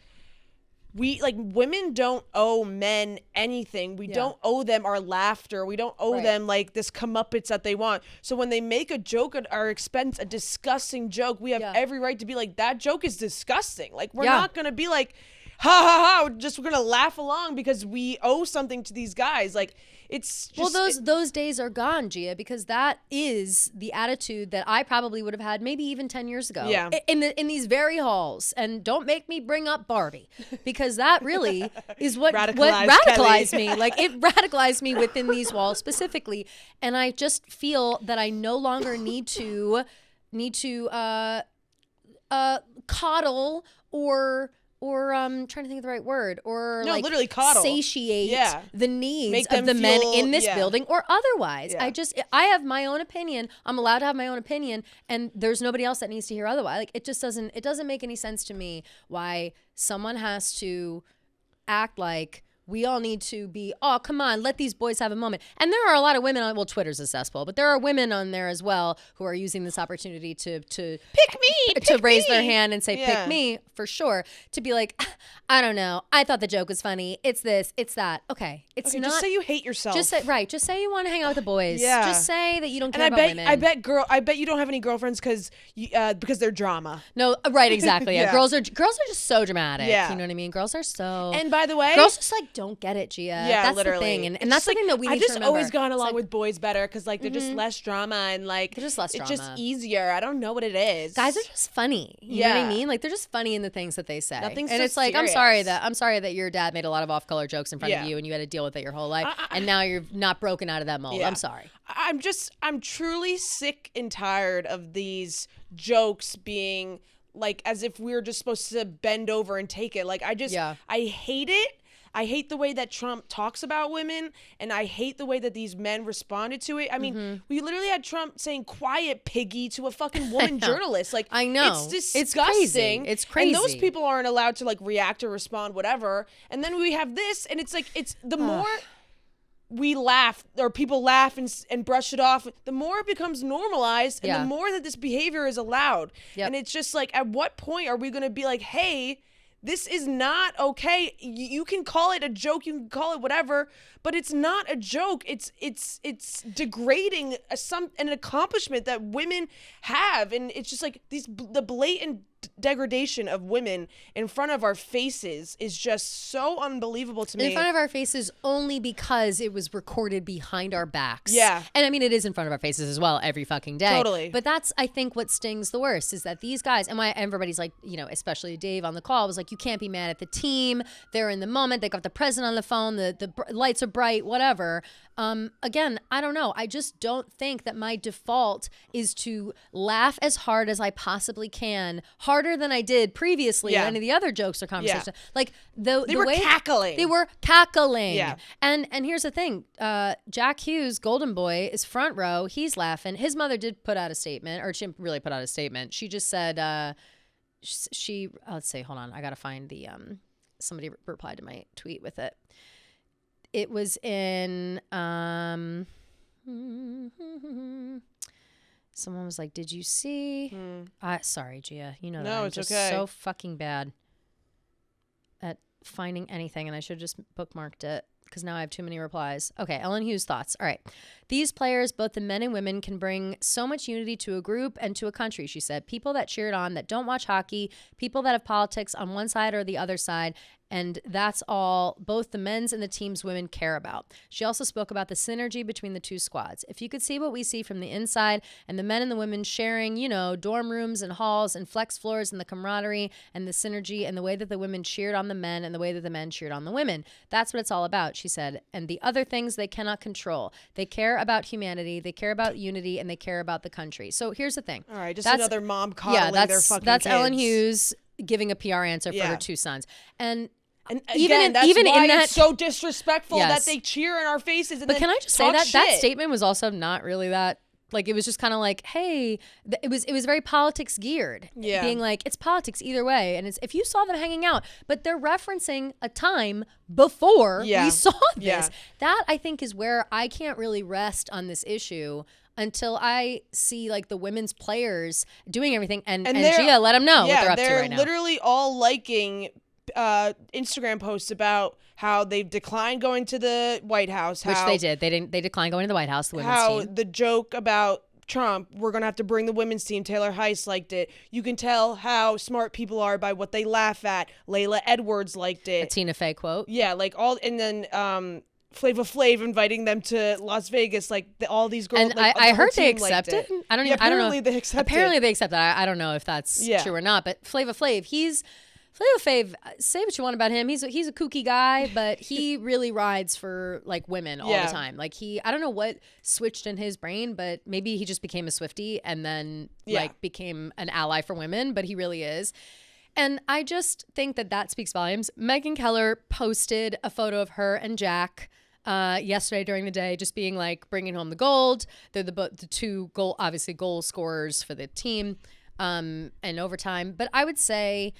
women don't owe men anything. We don't owe them our laughter. We don't owe them like this comeuppance that they want. So when they make a joke at our expense, a disgusting joke, we have every right to be like, that joke is disgusting. Like we're not going to be like, ha ha ha, we're going to laugh along because we owe something to these guys. Like it's just, those days are gone, Gia, because that is the attitude that I probably would have had maybe even 10 years ago. Yeah. In these very halls. And don't make me bring up Barbie, because that really is what radicalized me. Like it radicalized me within these walls specifically. And I just feel that I no longer need to coddle or trying to think of the right word, or literally coddle, satiate the needs of the men in this building or otherwise. I have my own opinion. I'm allowed to have my own opinion, and there's nobody else that needs to hear otherwise. Like it doesn't make any sense to me why someone has to act like we all need to be, oh, come on, let these boys have a moment. And there are a lot of women on, Twitter's a cesspool, but there are women on there as well who are using this opportunity to pick me, to raise their hand and say, pick me, for sure. To be like, I don't know, I thought the joke was funny. It's this, it's that. Okay, it's not. Just say you hate yourself. Just say you want to hang out with the boys. Yeah. Just say that you don't care about women. I bet you don't have any girlfriends because they're drama. No, right, exactly. Yeah. Girls are just so dramatic. Yeah. You know what I mean? Girls are so. And by the way, girls just like don't get it, Gia. Yeah, that's literally. the thing, and that's something that we need to remember. I just always gone along with boys better because like they're just less drama and like they're just less drama. It's just easier. I don't know what it is. Guys are just funny. You know what I mean? Like they're just funny in the things that they say. Nothing's and so it's like serious. I'm sorry that your dad made a lot of off-color jokes in front of you and you had to deal with it your whole life, and now you're not broken out of that mold. I'm sorry. I'm truly sick and tired of these jokes being like as if we're just supposed to bend over and take it. Like I hate it. I hate the way that Trump talks about women, and I hate the way that these men responded to it. I mean, we literally had Trump saying "quiet piggy" to a fucking woman journalist. Like, I know, it's disgusting. It's crazy. And those people aren't allowed to like react or respond, whatever. And then we have this, and it's like the more we laugh or people laugh and brush it off, the more it becomes normalized, and the more that this behavior is allowed. Yep. And it's just like, at what point are we going to be like, hey, this is not okay. You can call it a joke, you can call it whatever, but it's not a joke. It's degrading an accomplishment that women have, and it's just like the blatant degradation of women in front of our faces is just so unbelievable to me. In front of our faces only because it was recorded behind our backs. Yeah. And I mean, it is in front of our faces as well every fucking day. Totally. But that's, I think, what stings the worst is that these guys, and everybody's like, you know, especially Dave on the call was like, you can't be mad at the team. They're in the moment. They got the president on the phone. The lights are bright, whatever. Again, I don't know. I just don't think that my default is to laugh as hard as I possibly can, harder than I did previously in any of the other jokes or conversations. Like they were cackling. They were cackling. Yeah. And here's the thing. Jack Hughes, Golden Boy, is front row. He's laughing. His mother did put out a statement, or she didn't really put out a statement. She just said let's see, hold on. I got to find the somebody replied to my tweet with it. It was in someone was like, did you see sorry, Gia, you know that I'm just okay. so fucking bad at finding anything, and I should have just bookmarked it. because now I have too many replies. Okay, Ellen Hughes thoughts. All right. These players, both the men and women, can bring so much unity to a group and to a country, she said. People that cheered on, that don't watch hockey, people that have politics on one side or the other side, and that's all both the men's and the team's women care about. She also spoke about the synergy between the two squads. If you could see what we see from the inside and the men and the women sharing, you know, dorm rooms and halls and flex floors and the camaraderie and the synergy and the way that the women cheered on the men and the way that the men cheered on the women. That's what it's all about, she said. And the other things they cannot control. They care about humanity, they care about unity, and they care about the country. So here's the thing. All right, just another mom coddling their fucking that's kids. Ellen Hughes giving a PR answer for her two sons. And again, that's why it's so disrespectful that they cheer in our faces. And but can I just say that that statement was also not really that. Like, it was just kind of like, hey, it was very politics geared. Yeah. Being like, it's politics either way. And it's if you saw them hanging out, but they're referencing a time before we saw this. Yeah. That, I think, is where I can't really rest on this issue until I see, like, the women's players doing everything. And Gia, let them know what they're up to right now. They're literally all liking Instagram posts about how they've declined going to the White House. Which they did. They declined going to the White House, the women's team. How the joke about Trump, we're going to have to bring the women's team, Taylor Heiss liked it. You can tell how smart people are by what they laugh at. Layla Edwards liked it. A Tina Fey quote. Yeah, like all, and then Flava Flav inviting them to Las Vegas, like all these girls. And like, I heard they accepted. I don't know. Apparently they accepted. Apparently they accepted. I don't know if that's true or not, but Flava Flav, Flava Flav, say what you want about him. He's a kooky guy, but he really rides for, like, women all the time. Like, I don't know what switched in his brain, but maybe he just became a Swiftie and then like became an ally for women, but he really is. And I just think that speaks volumes. Megyn Keller posted a photo of her and Jack yesterday during the day, just being like, bringing home the gold. They're the two goal scorers for the team and overtime. But I would say,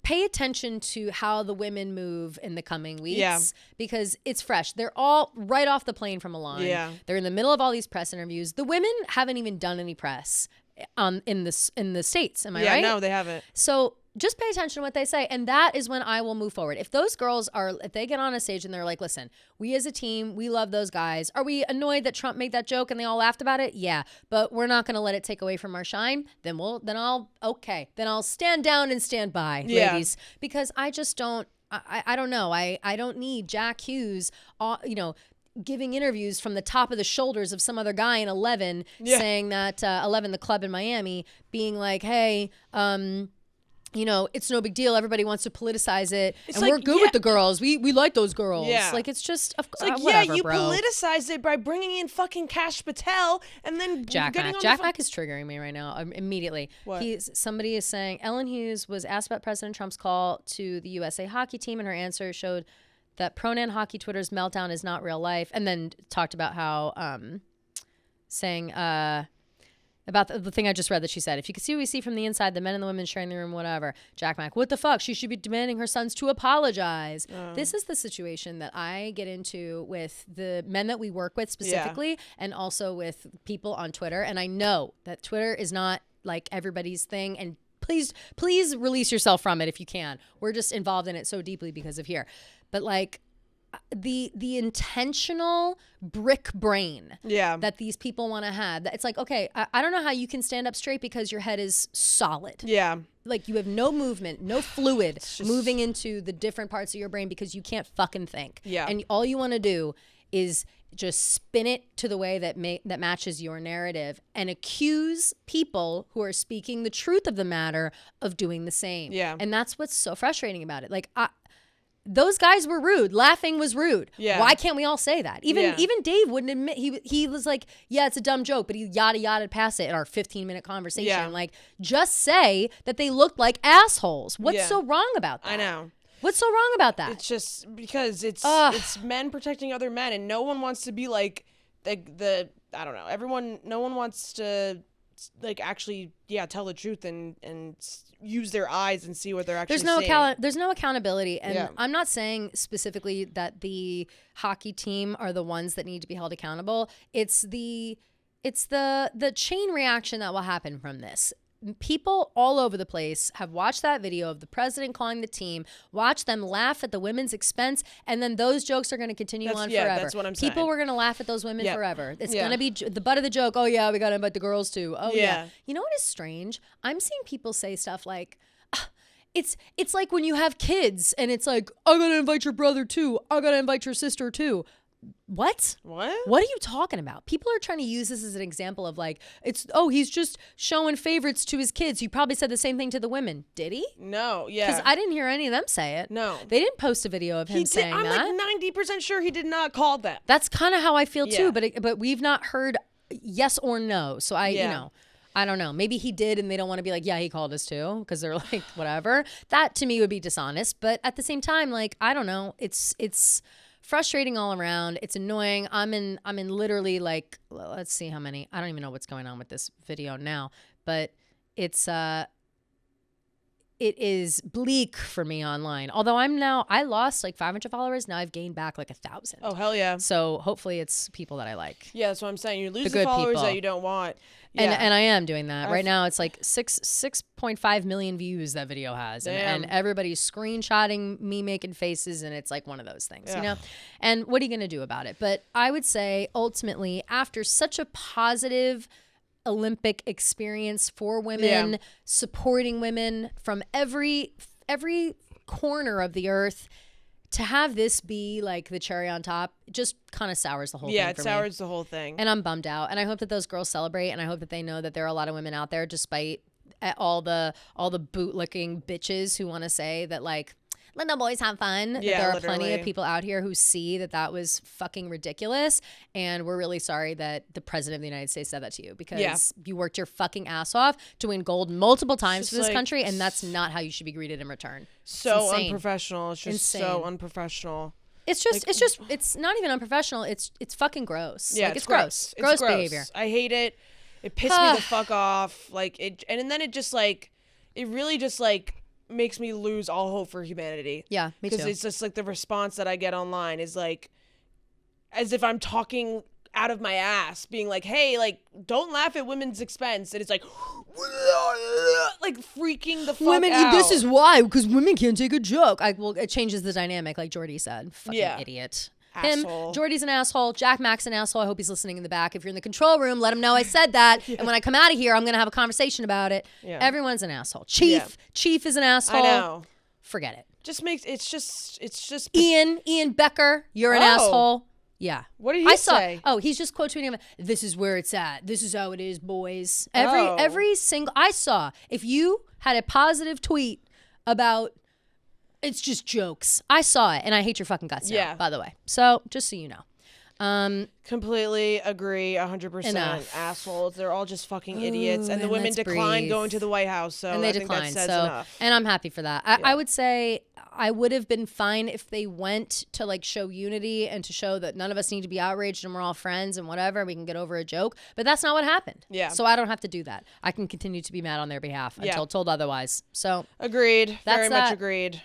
pay attention to how the women move in the coming weeks because it's fresh. They're all right off the plane from Milan. Yeah. They're in the middle of all these press interviews. The women haven't even done any press in the States. Am I right? No, they haven't. So just pay attention to what they say. And that is when I will move forward. If those girls if they get on a stage and they're like, listen, we as a team, we love those guys. Are we annoyed that Trump made that joke and they all laughed about it? Yeah. But we're not going to let it take away from our shine. Then I'll stand down and stand by, ladies, because I just don't, I don't know. I don't need Jack Hughes, giving interviews from the top of the shoulders of some other guy in 11 saying that 11, the club in Miami, being like, hey, it's no big deal. Everybody wants to politicize it. It's and like, we're good with the girls. We like those girls. Yeah. Like, it's just, whatever, you bro. politicize it by bringing in fucking Kash Patel and then Jack Mack is triggering me right now immediately. What? Somebody is saying, Ellen Hughes was asked about President Trump's call to the USA hockey team, and her answer showed that Pronan Hockey Twitter's meltdown is not real life, and then talked about how, saying, about the thing I just read that she said, if you could see what we see from the inside, the men and the women sharing the room, whatever. Jack Mack, what the fuck? She should be demanding her sons to apologize. This is the situation that I get into with the men that we work with specifically and also with people on Twitter. And I know that Twitter is not like everybody's thing. And please release yourself from it if you can. We're just involved in it so deeply because of here. But like, the intentional brick brain that these people want to have. It's like, okay, I don't know how you can stand up straight because your head is solid. Yeah. Like, you have no movement, no fluid moving into the different parts of your brain because you can't fucking think. Yeah. And all you want to do is just spin it to the way that matches your narrative and accuse people who are speaking the truth of the matter of doing the same. Yeah. And that's what's so frustrating about it. Like, those guys were rude. Laughing was rude. Yeah. Why can't we all say that? Even Dave wouldn't admit. He was like, yeah, it's a dumb joke, but he yada past it in our 15-minute conversation. Yeah. Like, just say that they looked like assholes. What's so wrong about that? I know. What's so wrong about that? It's just because it's men protecting other men, and no one wants to be like the I don't know. No one wants to like actually tell the truth and use their eyes and see what they're actually saying. There's no accountability, and I'm not saying specifically that the hockey team are the ones that need to be held accountable. It's the chain reaction that will happen from this. people all over the place have watched that video of the president calling the team, watch them laugh at the women's expense, and then those jokes are going to continue on forever. That's what I'm saying. People were going to laugh at those women forever. It's going to be the butt of the joke. Oh, yeah, we got to invite the girls too. Oh, yeah. You know what is strange? I'm seeing people say stuff like, it's like when you have kids and it's like, I got to invite your brother too. I got to invite your sister too. What? What are you talking about? People are trying to use this as an example of like, he's just showing favorites to his kids. He probably said the same thing to the women. Did he? No, yeah. Because I didn't hear any of them say it. No. They didn't post a video of him saying I'm that. like 90% sure he did not call them. That's kind of how I feel too, but we've not heard yes or no. So you know, I don't know. Maybe he did and they don't want to be like, yeah, he called us too, because they're like, whatever. That to me would be dishonest. But at the same time, like, I don't know. It's frustrating all around. It's annoying. I'm in literally like, let's see how many. I don't even know what's going on with this video now, but it is bleak for me online. Although I lost like 500 followers. Now I've gained back like 1,000. Oh, hell yeah. So hopefully it's people that I like. Yeah, that's what I'm saying. You lose the followers people that you don't want. Yeah. And I am doing that. Right now it's like 6.5 million views that video has. And everybody's screenshotting me making faces, and it's like one of those things, you know? And what are you going to do about it? But I would say ultimately, after such a positive Olympic experience for women, supporting women from every corner of the earth, to have this be like the cherry on top just kind of sours the whole thing for me. Yeah, it sours the whole thing. And I'm bummed out. And I hope that those girls celebrate, and I hope that they know that there are a lot of women out there, despite all the bootlicking bitches who want to say that like, let the boys have fun. Yeah, there are plenty of people out here who see that was fucking ridiculous. And we're really sorry that the president of the United States said that to you, because you worked your fucking ass off to win gold multiple times for this country. And that's not how you should be greeted in return. So unprofessional. It's just so unprofessional. It's just, it's not even unprofessional. It's fucking gross. Yeah, like, it's gross. Gross behavior. I hate it. It pissed me the fuck off. Like it, and then it just like, it really just like makes me lose all hope for humanity. Yeah, me too. Because it's just like the response that I get online is like, as if I'm talking out of my ass, being like, hey, like, don't laugh at women's expense. And it's like freaking the fuck out. This is why, because women can't take a joke. It changes the dynamic, like Jordy said. Fucking idiot. Asshole. Jordy's an asshole. Jack Mack's an asshole. I hope he's listening in the back. If you're in the control room, let him know I said that. And when I come out of here, I'm going to have a conversation about it. Yeah. Everyone's an asshole. Chief is an asshole. I know. Forget it. It's just. Ian Becker, you're an asshole. Yeah. What did he say? Oh, he's just quote tweeting him. This is where it's at. This is how it is, boys. Every single I saw. If you had a positive tweet about, it's just jokes, I saw it, and I hate your fucking guts. Yeah. Now, by the way. So just so you know. Completely agree. 100%. Assholes. They're all just fucking idiots. And the women declined going to the White House. So I think that says enough. And I'm happy for that. I would say I would have been fine if they went to like show unity and to show that none of us need to be outraged and we're all friends and whatever. We can get over a joke. But that's not what happened. Yeah. So I don't have to do that. I can continue to be mad on their behalf until told otherwise. So agreed. Very much agreed.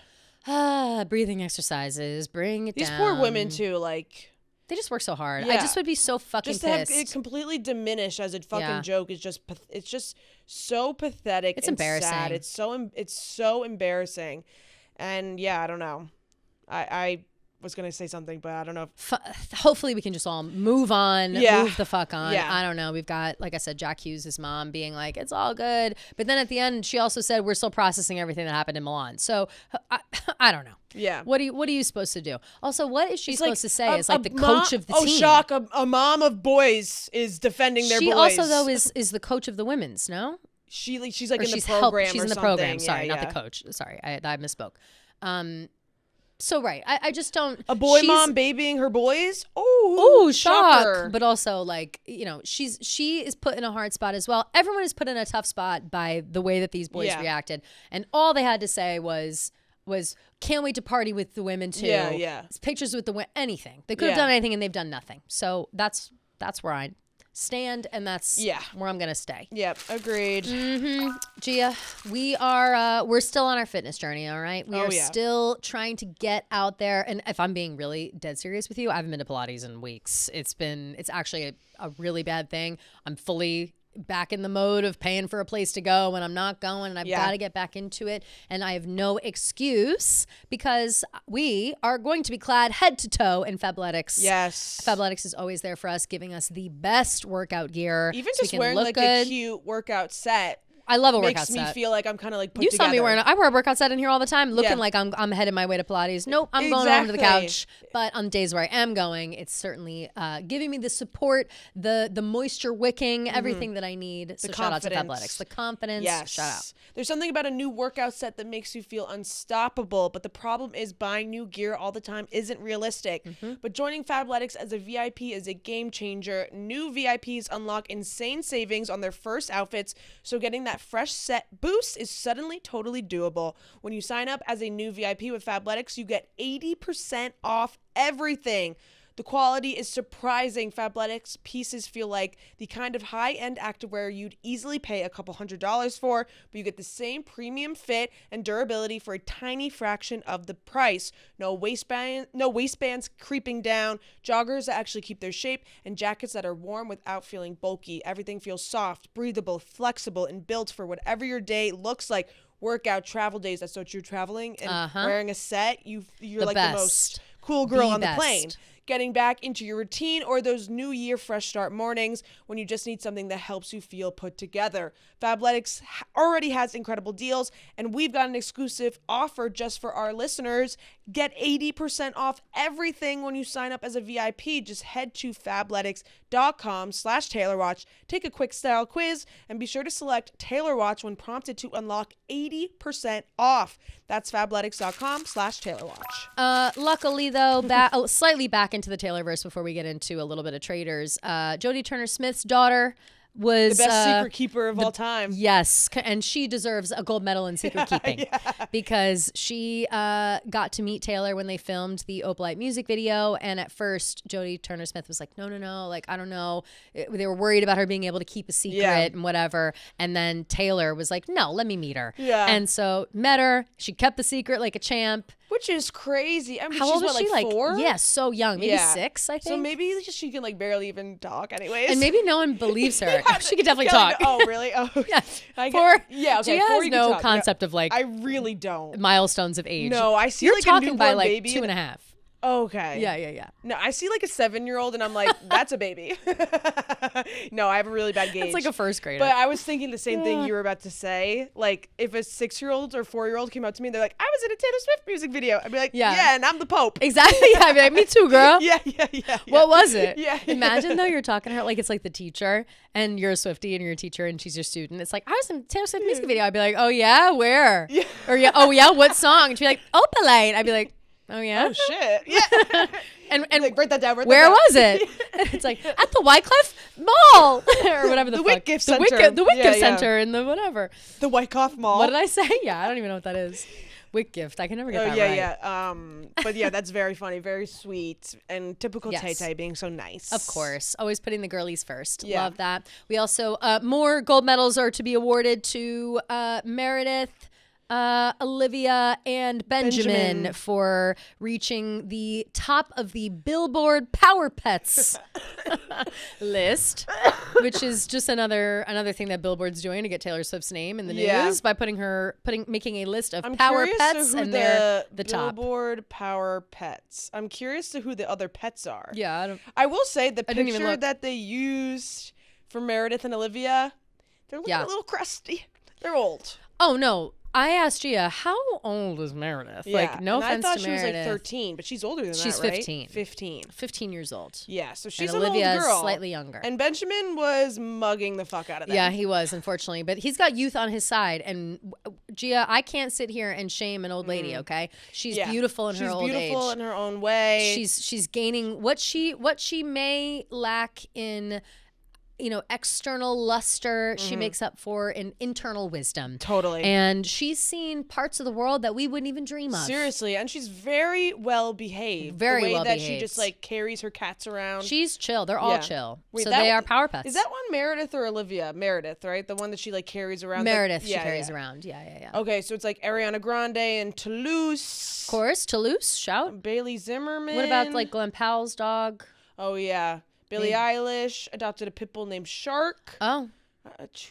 Breathing exercises. Bring it down. These poor women too, like. They just work so hard. I just would be so fucking pissed. Just to have it completely diminished as a fucking joke is just, it's just so pathetic. It's embarrassing. Sad. It's so embarrassing. And yeah, I don't know. I was going to say something, but I don't know. Hopefully we can just all move on, move the fuck on. Yeah. I don't know. We've got, like I said, Jack Hughes' mom being like, it's all good. But then at the end, she also said, we're still processing everything that happened in Milan. So I don't know. Yeah. What are you supposed to do? Also, what is she supposed to say? It's like the coach of the team. Oh, shock. A mom of boys is defending their boys. She also, though, is the coach of the women's, no? She's like in the program. She's in the program. Sorry, not the coach. Sorry, I misspoke. So right, I just don't. A boy mom babying her boys. Oh, shocker. But also, like, you know, she is put in a hard spot as well. Everyone is put in a tough spot by the way that these boys reacted, and all they had to say was can't wait to party with the women too. Yeah. Pictures with the women, anything. They could have done anything, and they've done nothing. So that's where I stand, and that's where I'm gonna stay. Yep, agreed. Gia, we're still on our fitness journey. All right, we are still trying to get out there. And if I'm being really dead serious with you, I haven't been to Pilates in weeks. It's actually a really bad thing. I'm fully back in the mode of paying for a place to go when I'm not going, and I've got to get back into it. And I have no excuse because we are going to be clad head to toe in Fabletics. Yes. Fabletics is always there for us, giving us the best workout gear. Even just wearing like a cute workout set. I love a workout set. Makes me feel like I'm kind of like put you together. Saw me wearing I wear a workout set in here all the time, looking like I'm headed my way to Pilates. Nope, I'm going home to the couch. But on days where I am going, it's certainly giving me the support, the moisture wicking, everything that I need. So shout out to Fabletics. The confidence. Yes. Shout out. There's something about a new workout set that makes you feel unstoppable, but the problem is buying new gear all the time isn't realistic. But joining Fabletics as a VIP is a game changer. New VIPs unlock insane savings on their first outfits, so getting that fresh set boost is suddenly totally doable. When you sign up as a new VIP with Fabletics, you get 80% off everything. The quality is surprising. Fabletics pieces feel like the kind of high-end activewear you'd easily pay a couple $100s for, but you get the same premium fit and durability for a tiny fraction of the price. No waistbands creeping down, joggers that actually keep their shape, and jackets that are warm without feeling bulky. Everything feels soft, breathable, flexible, and built for whatever your day looks like. Workout, travel days, that's so true. Traveling and wearing a set, you're like the most cool girl on the plane. Getting back into your routine, or those New Year fresh start mornings when you just need something that helps you feel put together. Fabletics already has incredible deals, and we've got an exclusive offer just for our listeners. Get 80% off everything when you sign up as a VIP. Just head to fabletics.com/TaylorWatch, take a quick style quiz, and be sure to select TaylorWatch when prompted to unlock 80% off. That's fabletics.com/TaylorWatch. Luckily, though, slightly back into the Taylorverse before we get into a little bit of Traitors. Jodie Turner-Smith's daughter was the best secret keeper of all time. Yes, and she deserves a gold medal in secret keeping because she got to meet Taylor when they filmed the Opalite music video. And at first, Jodie Turner-Smith was like, no, like, I don't know. They were worried about her being able to keep a secret and whatever. And then Taylor was like, no, let me meet her. Yeah. And so met her. She kept the secret like a champ. Which is crazy. I mean, how she's old is she? like 4? Yeah, so young. Maybe 6, I think. So maybe she can like barely even talk anyways. And maybe no one believes her. She could definitely talk. Oh, really? Oh, yeah. She has no concept of like. I really don't. Milestones of age. No, I see You're like talking a newborn by like baby 2.5. Okay. Yeah. No, I see like a 7-year-old and I'm like, that's a baby. No, I have a really bad gauge. It's like a first grader. But I was thinking the same thing you were about to say. Like, if a 6-year-old or 4-year-old came up to me and they're like, I was in a Taylor Swift music video, I'd be like, yeah, and I'm the Pope. Exactly. I'd be like, me too, girl. Yeah. What was it? Yeah. Imagine though you're talking to her like it's like the teacher and you're a Swiftie and you're a teacher and she's your student. It's like, I was in a Taylor Swift music video. I'd be like, oh yeah, where? Yeah. Or what song? And she'd be like, Opalite. I'd be like, oh yeah. Oh shit. Yeah. And like, write that down. Where was it? It's like at the Wycliffe Mall or whatever the fuck. Whitgift Center. The Whitgift Center and the whatever. The Wyckoff Mall. What did I say? Yeah, I don't even know what that is. Whitgift. I can never get that right. Yeah. But yeah, that's very funny, very sweet, and typical Tay being so nice. Of course, always putting the girlies first. Yeah. Love that. We also more gold medals are to be awarded to Meredith, Olivia, and Benjamin for reaching the top of the Billboard Power Pets list, which is just another thing that Billboard's doing to get Taylor Swift's name in the news by making a list of power pets, and they're the top. Billboard Power Pets. I'm curious to who the other pets are. Yeah, I will say the picture that they used for Meredith and Olivia, they're looking a little crusty. They're old. Oh no. I asked Gia, how old is Meredith? Yeah. Like, no offense to Meredith. I thought she was like 13, but she's older than she's that, right? 15. 15 years old. Yeah, so she's and an Olivia old girl. Is slightly younger. And Benjamin was mugging the fuck out of them. Yeah, he was, unfortunately. But he's got youth on his side. And Gia, I can't sit here and shame an old lady, okay? She's beautiful in her old age. She's beautiful in her own way. She's gaining what she may lack in external luster, she makes up for in internal wisdom. Totally. And she's seen parts of the world that we wouldn't even dream of. Seriously. And she's very well behaved. Very well behaved. That she just like carries her cats around. She's chill. They're all chill. Wait, so they are power pets. Is that one Meredith or Olivia? Meredith, right? The one that she like carries around. Meredith, she carries around. Yeah. Okay, so it's like Ariana Grande and Toulouse. Of course, Toulouse, shout. Bailey Zimmerman. What about like Glenn Powell's dog? Oh yeah. Billie Eilish adopted a pit bull named Shark. Oh.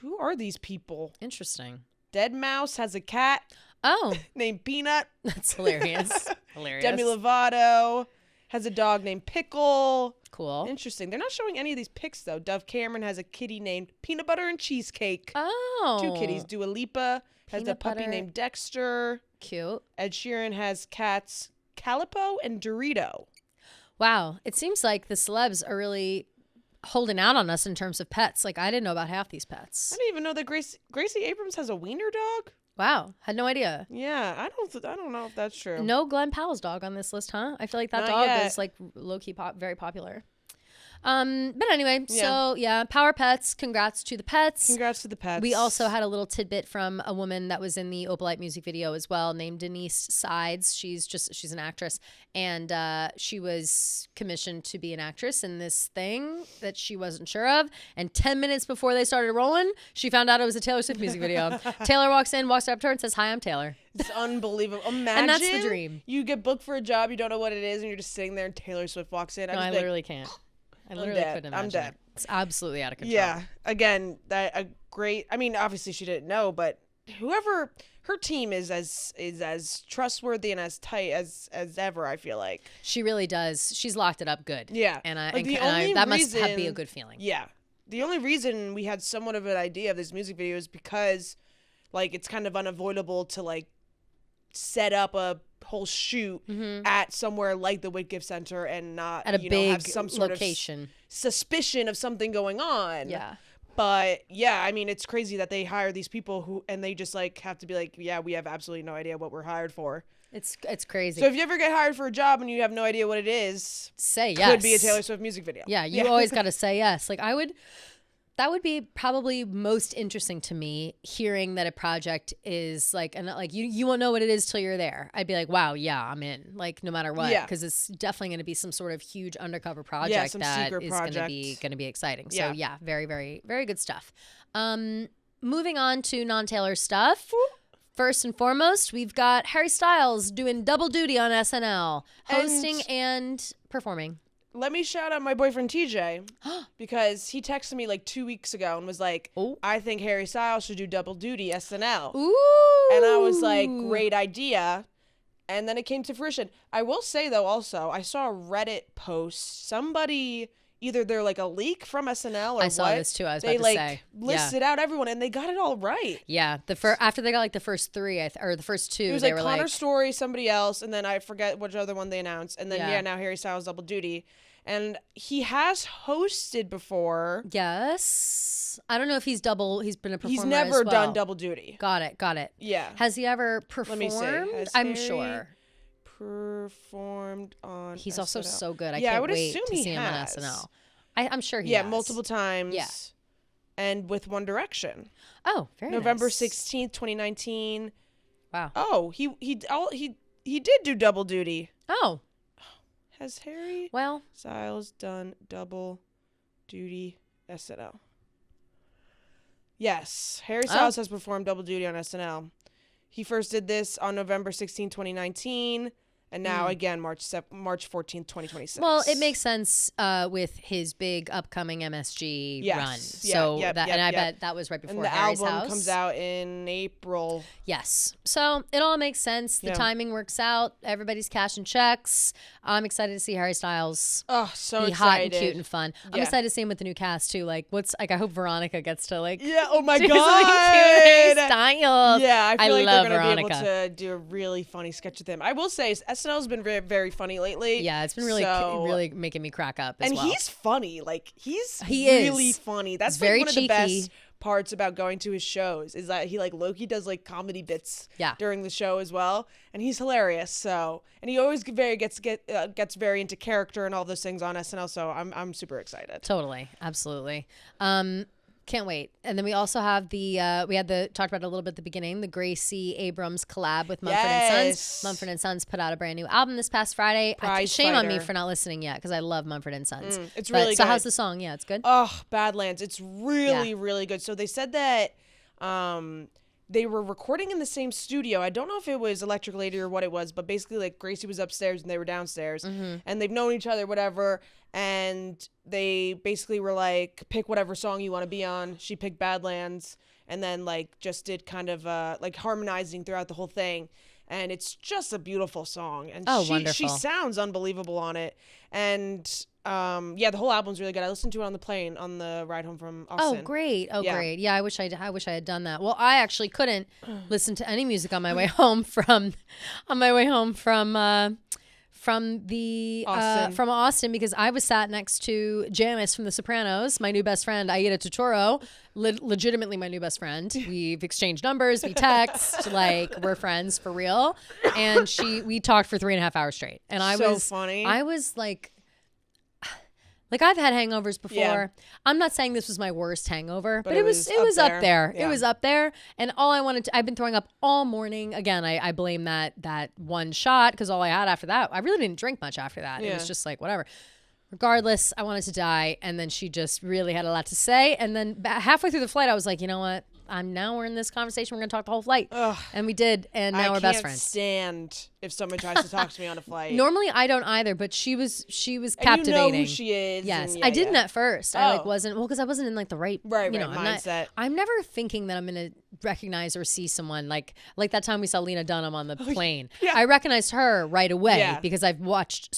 Who are these people? Interesting. Dead Mouse has a cat. Oh. Named Peanut. That's hilarious. Hilarious. Demi Lovato has a dog named Pickle. Cool. Interesting. They're not showing any of these pics, though. Dove Cameron has a kitty named Peanut Butter and Cheesecake. Oh. 2 kitties. Dua Lipa has a puppy named Dexter. Cute. Ed Sheeran has cats Calipo and Dorito. Wow. It seems like the celebs are really holding out on us in terms of pets. Like, I didn't know about half these pets. I didn't even know that Gracie Abrams has a wiener dog. Wow. Had no idea. Yeah, I don't know if that's true. No Glenn Powell's dog on this list, huh? I feel like that Not dog yet. is like low-key very popular. But anyway, so yeah, Power Pets. Congrats to the pets. Congrats to the pets. We also had a little tidbit from a woman that was in the Opalite music video as well, named Denise Sides. She's an actress, and she was commissioned to be an actress in this thing that she wasn't sure of. And 10 minutes before they started rolling, she found out it was a Taylor Swift music video. Taylor walks up to her and says, "Hi, I'm Taylor." It's unbelievable. Imagine and that's the dream. You get booked for a job, you don't know what it is, and you're just sitting there, and Taylor Swift walks in. I literally can't. I literally couldn't imagine. I'm dead. It's absolutely out of control. Yeah. Again, a great. I mean, obviously she didn't know, but whoever her team is as trustworthy and as tight as ever. I feel like she really does. She's locked it up good. Yeah. And that must be a good feeling. Yeah. The only reason we had somewhat of an idea of this music video is because, like, it's kind of unavoidable to like set up a whole shoot at somewhere like the Whitgift Center and not at a big have some sort location of suspicion of something going on. Yeah. But yeah, I mean, it's crazy that they hire these people and they just like have to be like, yeah, we have absolutely no idea what we're hired for. It's crazy. So if you ever get hired for a job and you have no idea what it is, say yes. Could be a Taylor Swift music video. Yeah, you always got to say yes. Like that would be probably most interesting to me, hearing that a project is like, and like you won't know what it is till you're there. I'd be like, wow, yeah, I'm in. Like no matter what, because it's definitely going to be some sort of huge undercover project that is going to be exciting. So yeah, very, very, very good stuff. Moving on to non-Taylor stuff. First and foremost, we've got Harry Styles doing double duty on SNL, hosting and performing. Let me shout out my boyfriend TJ because he texted me like 2 weeks ago and was like, I think Harry Styles should do double duty SNL. Ooh. And I was like, great idea. And then it came to fruition. I will say, though, also, I saw a Reddit post. Somebody, either they're like a leak from SNL or I saw this too. I was they about to say. Listed out everyone and they got it all right. Yeah. After they got like the first three or the first two, it was like Connor Story, somebody else, and then I forget which other one they announced. And then now Harry Styles double duty. And he has hosted before. Yes. I don't know if he's been a performer. He's never done double duty. Got it. Yeah. Has he ever performed? Let me see. I'm sure. Performed on He's SNL. also so good. I can't wait to see him on SNL. I'm sure he has. Yeah, multiple times. Yeah. And with One Direction. Oh, very November nice. 16th, 2019. Wow. Oh, he did do double duty. Oh. Has Harry Styles done double duty SNL? Yes. Harry Styles has performed double duty on SNL. He first did this on November 16, 2019. And now again, March 14th, 2026. Well, it makes sense with his big upcoming MSG run. So I bet that was right before and the Harry's album house. comes out in April. Yes. So it all makes sense. The timing works out. Everybody's cashing checks. I'm excited to see Harry Styles so be excited. hot and cute and fun. I'm excited to see him with the new cast too. Like I hope Veronica gets to oh my do God. cute Harry Styles. Yeah, I feel like love they're going to Veronica. be able to do a really funny sketch with him. I will say SNL's been very, very funny lately. Yeah, it's been really making me crack up as well. And he's funny. Like he's he really is. funny. That's very one of cheeky. the best parts about going to his shows is that he Loki does comedy bits during the show as well, and he's hilarious. So, and he always gets very into character and all those things on SNL. So I'm super excited. Totally, absolutely. Can't wait. And then we also have talked about it a little bit at the beginning, the Gracie Abrams collab with Mumford & Sons. Mumford & Sons put out a brand new album this past Friday. Shame on me for not listening yet because I love Mumford & Sons. It's really good. So how's the song? Yeah, it's good. Oh, Badlands. It's really, really good. So they said that they were recording in the same studio. I don't know if it was Electric Lady or what it was, but basically like Gracie was upstairs and they were downstairs, and they've known each other, whatever. And they basically were like, pick whatever song you want to be on. She picked Badlands, and then like just did kind of like harmonizing throughout the whole thing. And it's just a beautiful song. And she sounds unbelievable on it. And yeah, the whole album's really good. I listened to it on the plane on the ride home from Austin. Oh, great. Great. Yeah, I wish I had done that. Well, I actually couldn't listen to any music on my way home from Austin because I was sat next to Janice from The Sopranos, my new best friend, Aida Totoro, legitimately my new best friend. We've exchanged numbers, we text, like we're friends for real. And we talked for 3.5 hours straight. And I was funny. I was like I've had hangovers before. Yeah. I'm not saying this was my worst hangover, but it was up there. Yeah. It was up there. And all I wanted to, I've been throwing up all morning. Again, I blame that one shot because all I had after that, I really didn't drink much after that. Yeah. It was just like, whatever. Regardless, I wanted to die. And then she just really had a lot to say. And then halfway through the flight, I was like, you know what? We're in this conversation. We're going to talk the whole flight. Ugh. And we did. And now we're best friends. I can't stand if someone tries to talk to me on a flight. Normally I don't either, but she was captivating. And you know who she is. Yes. I didn't at first. I wasn't, because I wasn't in like the right mindset. I'm never thinking that I'm going to recognize or see someone like that time we saw Lena Dunham on the plane. Yeah. I recognized her right away because I've watched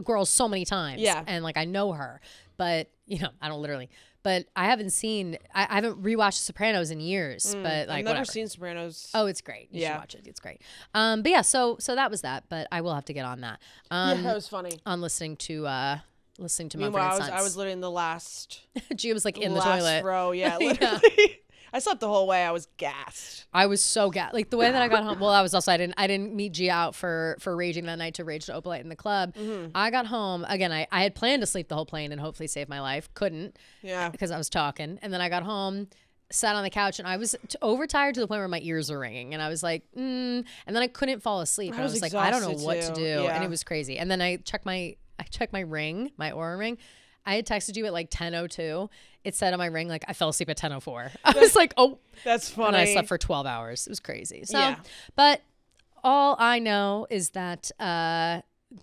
girls so many times. Yeah. And like I know her, but I don't literally. But I haven't rewatched Sopranos in years. But like, I've never seen Sopranos. Oh, it's great. You should watch it. It's great. But yeah, so that was that. But I will have to get on that. That was funny. On listening to Mumford & Sons. I was literally in the last. Gia was like in the toilet. Row. Yeah, literally. I slept the whole way. I was gassed. I was so gassed. Like the way that I got home. Well, I was also I didn't meet Gia out for Raging that night to Rage to Opalite in the club. Mm-hmm. I got home again. I had planned to sleep the whole plane and hopefully save my life. Couldn't. Yeah. Because I was talking, and then I got home, sat on the couch, and I was overtired to the point where my ears were ringing, and I was like, and then I couldn't fall asleep. I was like, I don't know what to do, and it was crazy. And then I checked my ring, my Oura ring. I had texted you at like 10:02. It said on my ring, like, I fell asleep at 10:04. I was like, oh. That's funny. And I slept for 12 hours. It was crazy. So, but all I know is that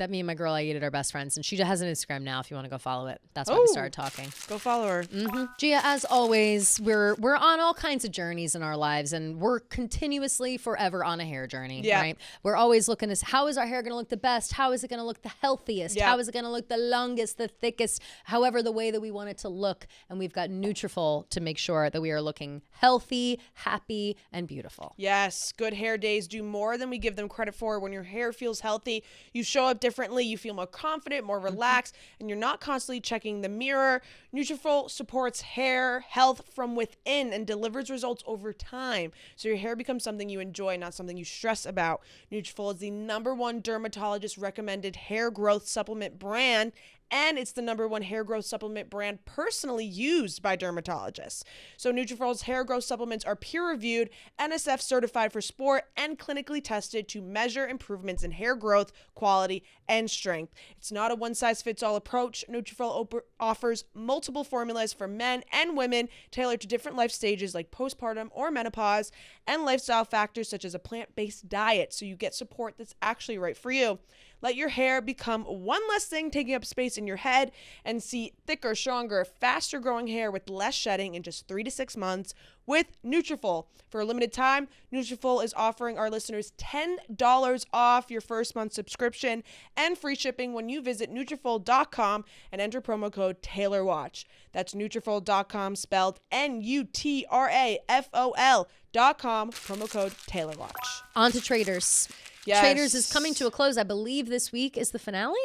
me and my girl Aida are best friends. And she has an Instagram now if you want to go follow it. That's why we started talking. Go follow her. Mm-hmm. Gia, as always, we're on all kinds of journeys in our lives. And we're continuously forever on a hair journey, right? We're always looking at how is our hair going to look the best? How is it going to look the healthiest? How is it going to look the longest, the thickest? However, the way that we want it to look. And we've got Nutrafol to make sure that we are looking healthy, happy, and beautiful. Yes. Good hair days do more than we give them credit for. When your hair feels healthy, you show up differently, you feel more confident, more relaxed, and you're not constantly checking the mirror. Nutrafol supports hair health from within and delivers results over time, so your hair becomes something you enjoy, not something you stress about. Nutrafol is the #1 dermatologist recommended hair growth supplement brand, and it's the #1 hair growth supplement brand personally used by dermatologists. So Nutrafol's hair growth supplements are peer-reviewed, NSF certified for sport, and clinically tested to measure improvements in hair growth, quality, and strength. It's not a one-size-fits-all approach. Nutrafol offers multiple formulas for men and women tailored to different life stages like postpartum or menopause, and lifestyle factors such as a plant-based diet, so you get support that's actually right for you. Let your hair become one less thing taking up space in your head and see thicker, stronger, faster growing hair with less shedding in just 3 to 6 months with Nutrafol. For a limited time, Nutrafol is offering our listeners $10 off your first month subscription and free shipping when you visit Nutrafol.com and enter promo code TaylorWatch. That's Nutrafol.com, spelled Nutrafol.com, promo code TaylorWatch. On to Traitors. Yes. Traitors is coming to a close. I believe this week is the finale.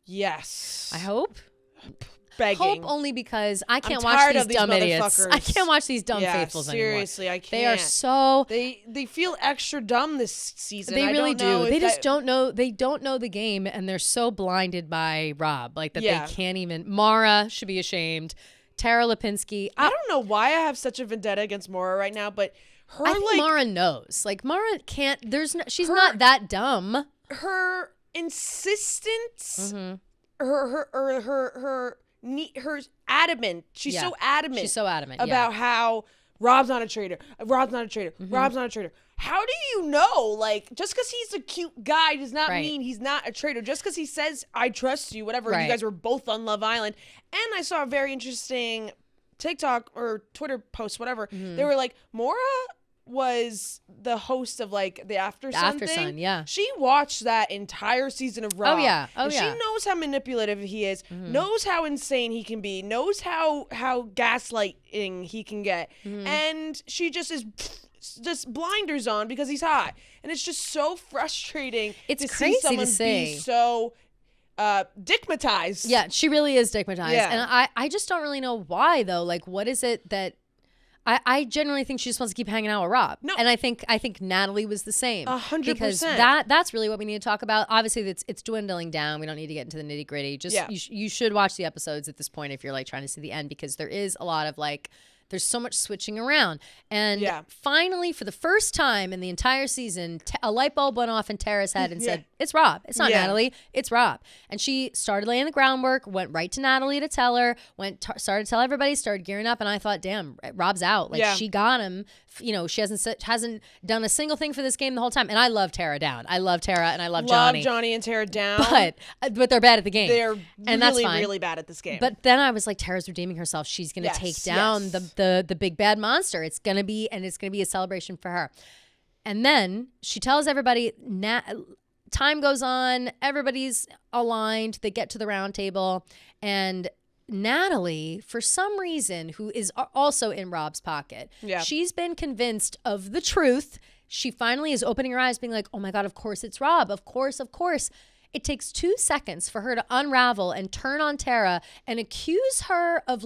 Yes. I hope. Begging. Hope only because I can't watch these dumb idiots. I can't watch these dumb faithfuls anymore. Seriously, I can't. They are so. They feel extra dumb this season. They really do. They just don't know. They don't know the game, and they're so blinded by Rob, like that they can't even. Mara should be ashamed. Tara Lipinski. I don't know why I have such a vendetta against Mara right now, but. I think Mara knows. Like Mara can't. She's not that dumb. Her insistence, her adamant. She's so adamant. She's so adamant about how Rob's not a traitor. Rob's not a traitor. Rob's not a traitor. How do you know? Like, just because he's a cute guy does not mean he's not a traitor. Just because he says, I trust you, whatever. You guys were both on Love Island. And I saw a very interesting TikTok or Twitter post, whatever. They were like, Maura was the host of like the After Sun thing. Yeah. She watched that entire season of Raw. Oh yeah. She knows how manipulative he is, knows how insane he can be, knows how gaslighting he can get. And she just is just blinders on because he's hot. And it's just so frustrating it's to crazy see someone to see. be so dickmatized. Yeah, she really is dickmatized. Yeah. And I just don't really know why though. Like, what is it that I genuinely think she just wants to keep hanging out with Rob. No. And I think Natalie was the same. 100%. Because that's really what we need to talk about. Obviously, it's dwindling down. We don't need to get into the nitty gritty. Just you should watch the episodes at this point if you're like trying to see the end, because there is a lot of like, there's so much switching around. And finally, for the first time in the entire season, a light bulb went off in Tara's head and said, it's Rob. It's not Natalie. It's Rob. And she started laying the groundwork, went right to Natalie to tell her, started to tell everybody, started gearing up. And I thought, damn, Rob's out. Like, she got him. You know, she hasn't done a single thing for this game the whole time. And I love Tara down. I love Tara and I love Johnny. Love Johnny and Tara down. But they're bad at the game. They're and really, that's fine. really bad at this game. But then I was like, Tara's redeeming herself. She's going to take down the big bad monster. It's going to be a celebration for her. And then she tells everybody, time goes on, everybody's aligned, they get to the round table, and Natalie, for some reason, who is also in Rob's pocket, she's been convinced of the truth. She finally is opening her eyes, being like, oh my God, of course it's Rob. Of course. It takes 2 seconds for her to unravel and turn on Tara and accuse her of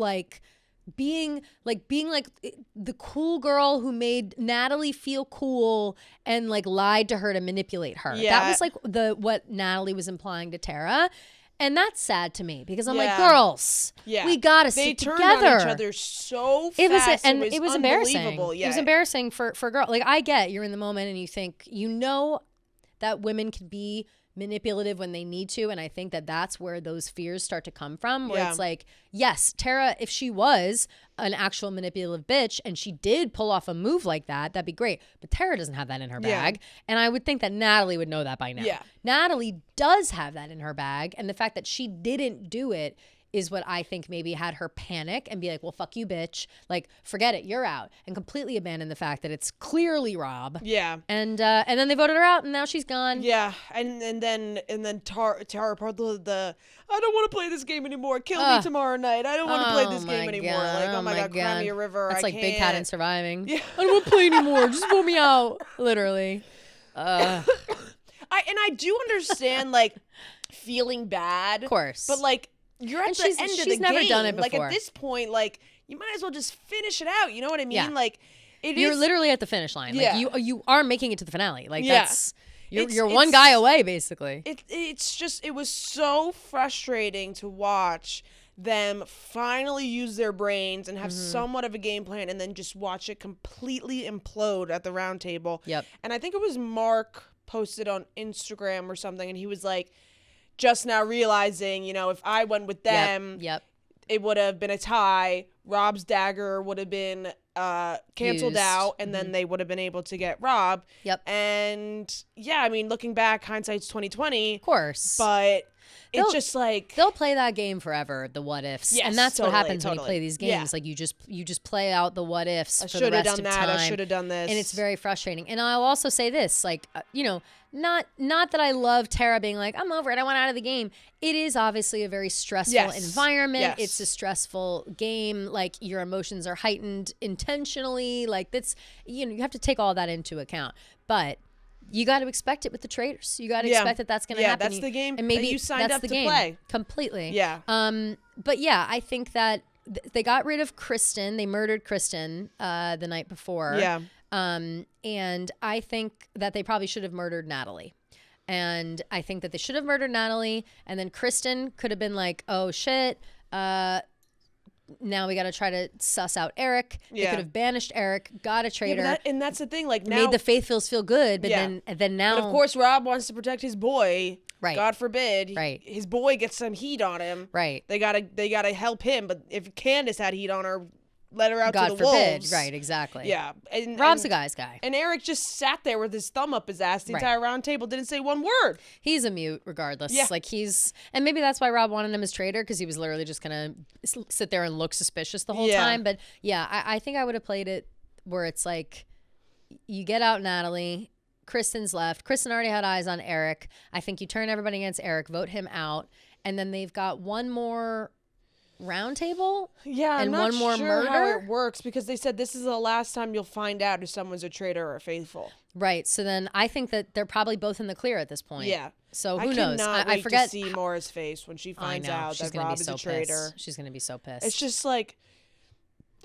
being like the cool girl who made Natalie feel cool and like lied to her to manipulate her. That was like what Natalie was implying to Tara. And that's sad to me because I'm like, girls, we gotta stick together. They turned on each other so fast. It was embarrassing. Yeah. It was embarrassing for girl. Like, I get you're in the moment and you think, that women can be manipulative when they need to, and I think that's where those fears start to come from, where it's like, yes, Tara, if she was an actual manipulative bitch and she did pull off a move like that'd be great, but Tara doesn't have that in her bag, and I would think that Natalie would know that by now. Natalie does have that in her bag, and the fact that she didn't do it is what I think maybe had her panic and be like, well, fuck you, bitch. Like, forget it, you're out. And completely abandon the fact that it's clearly Rob. Yeah. And then they voted her out and now she's gone. Yeah. And then Tara part the I don't want to play this game anymore. Kill me tomorrow night. I don't want to play this game anymore. Like, oh my God, cry me a river. That's like can't. Big Cat in Surviving. Yeah. I don't want to play anymore. Just vote me out. Literally. I do understand like feeling bad. Of course. But like, you're at the end of the game. She's never done it before. Like, at this point, like, you might as well just finish it out. You know what I mean? Yeah. Like, you're literally at the finish line. Yeah. Like, you are making it to the finale. Like, you're one guy away, basically. It was so frustrating to watch them finally use their brains and have somewhat of a game plan, and then just watch it completely implode at the round table. Yep. And I think it was Mark posted on Instagram or something, and he was like, just now realizing, if I went with them, it would have been a tie. Rob's dagger would have been canceled out, and then they would have been able to get Rob. Yep. And I mean, looking back, hindsight's 2020. Of course. But it's just like, they'll play that game forever, the what ifs. Yes, and that's what happens totally. when you play these games. Like, you just play out the what ifs for the rest of time. I should have done this. And it's very frustrating. And I'll also say this, like, not that I love Tara being like, I'm over it, I want out of the game. It is obviously a very stressful environment. Yes. It's a stressful game. Like, your emotions are heightened intentionally. Like, that's, you have to take all that into account. But you got to expect it with the Traitors. You got to expect that's going to happen. That's the game. And maybe that you signed that's up the to game play completely. Yeah. But yeah, I think that they got rid of Kristen. They murdered Kristen the night before. Yeah. And I think that they probably should have murdered Natalie. And I think that they should have murdered Natalie, and then Kristen could have been like, oh shit, now we got to try to suss out Eric. They could have banished Eric, got a traitor. Yeah, and that's the thing. Like, now, made the Faithfuls feel good, but then now. But of course, Rob wants to protect his boy. Right. God forbid. Right. His boy gets some heat on him. Right. They gotta help him. But if Candace had heat on her, let her out God to the forbid. wolves. Right, exactly. Yeah. And, Rob's a guy's guy. And Eric just sat there with his thumb up his ass the Right. entire round table, didn't say one word. He's a mute regardless. Yeah. Like and maybe that's why Rob wanted him as traitor, because he was literally just going to sit there and look suspicious the whole time. But yeah, I think I would have played it where it's like, you get out Natalie, Kristen's left. Kristen already had eyes on Eric. I think you turn everybody against Eric, vote him out, and then they've got one more round table. Yeah, and I'm not one more sure murder. how it works, because they said this is the last time you'll find out if someone's a traitor or faithful. Right. So then I think that they're probably both in the clear at this point. Yeah. So who knows? I forget to see Maura's face when she finds out She's that gonna Rob be is so a traitor. Pissed. She's gonna be so pissed. It's just like,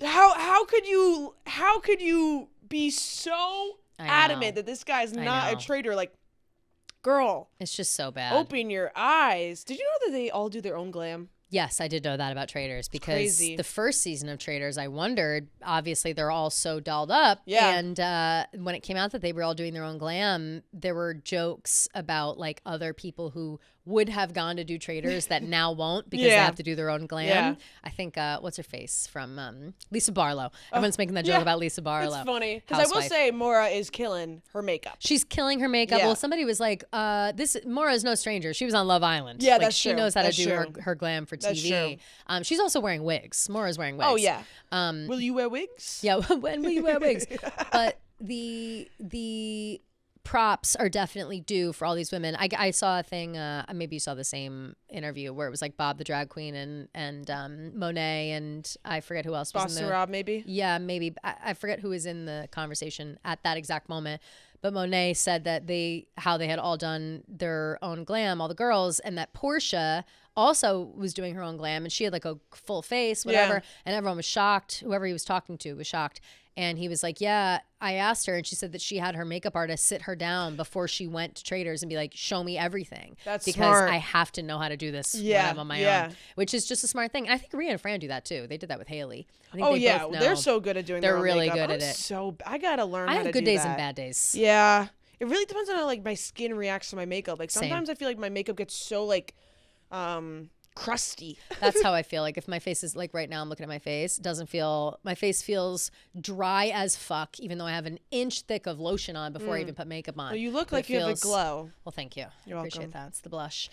how could you be so adamant that this guy's not a traitor? Like, girl, it's just so bad. Open your eyes. Did you know that they all do their own glam? Yes, I did know that about Traitors, because the first season of Traitors, I wondered, obviously they're all so dolled up. Yeah. And when it came out that they were all doing their own glam, there were jokes about like other people who would have gone to do Traitors that now won't, because they have to do their own glam. Yeah. I think, what's her face from Lisa Barlow. Everyone's making that joke about Lisa Barlow. It's funny. Because I will say Maura is killing her makeup. She's killing her makeup. Yeah. Well, somebody was like, Maura is no stranger. She was on Love Island. Yeah, like, that's she true. knows how That's to do true. her glam for That's TV. She's also wearing wigs. Maura's wearing wigs. Oh, yeah. Will you wear wigs? Yeah, when will you wear wigs? But the props are definitely due for all these women. I saw a thing, maybe you saw the same interview, where it was like Bob the drag queen and Monet, and I forget who else was Boston in the... Rob, maybe? Yeah, maybe. I forget who was in the conversation at that exact moment. But Monet said that how they had all done their own glam, all the girls, and that Portia also was doing her own glam, and she had like a full face, whatever, and everyone was shocked. Whoever he was talking to was shocked. And he was like, yeah, I asked her, and she said that she had her makeup artist sit her down before she went to Traitors and be like, show me everything. That's because smart. I have to know how to do this when I'm on my own, which is just a smart thing. And I think Rhea and Fran do that too. They did that with Haley. I think they both know. They're so good at doing their own really makeup. good at it. I gotta learn how to do that. I have good days and bad days. Yeah. It really depends on how like my skin reacts to my makeup. Like sometimes I feel like my makeup gets so like crusty. That's how I feel. Like if my face is like right now, I'm looking at my face. My face feels dry as fuck, even though I have an inch thick of lotion on before I even put makeup on. Well, you look like you have a glow. Well, thank you. You're Appreciate welcome. that. It's the blush.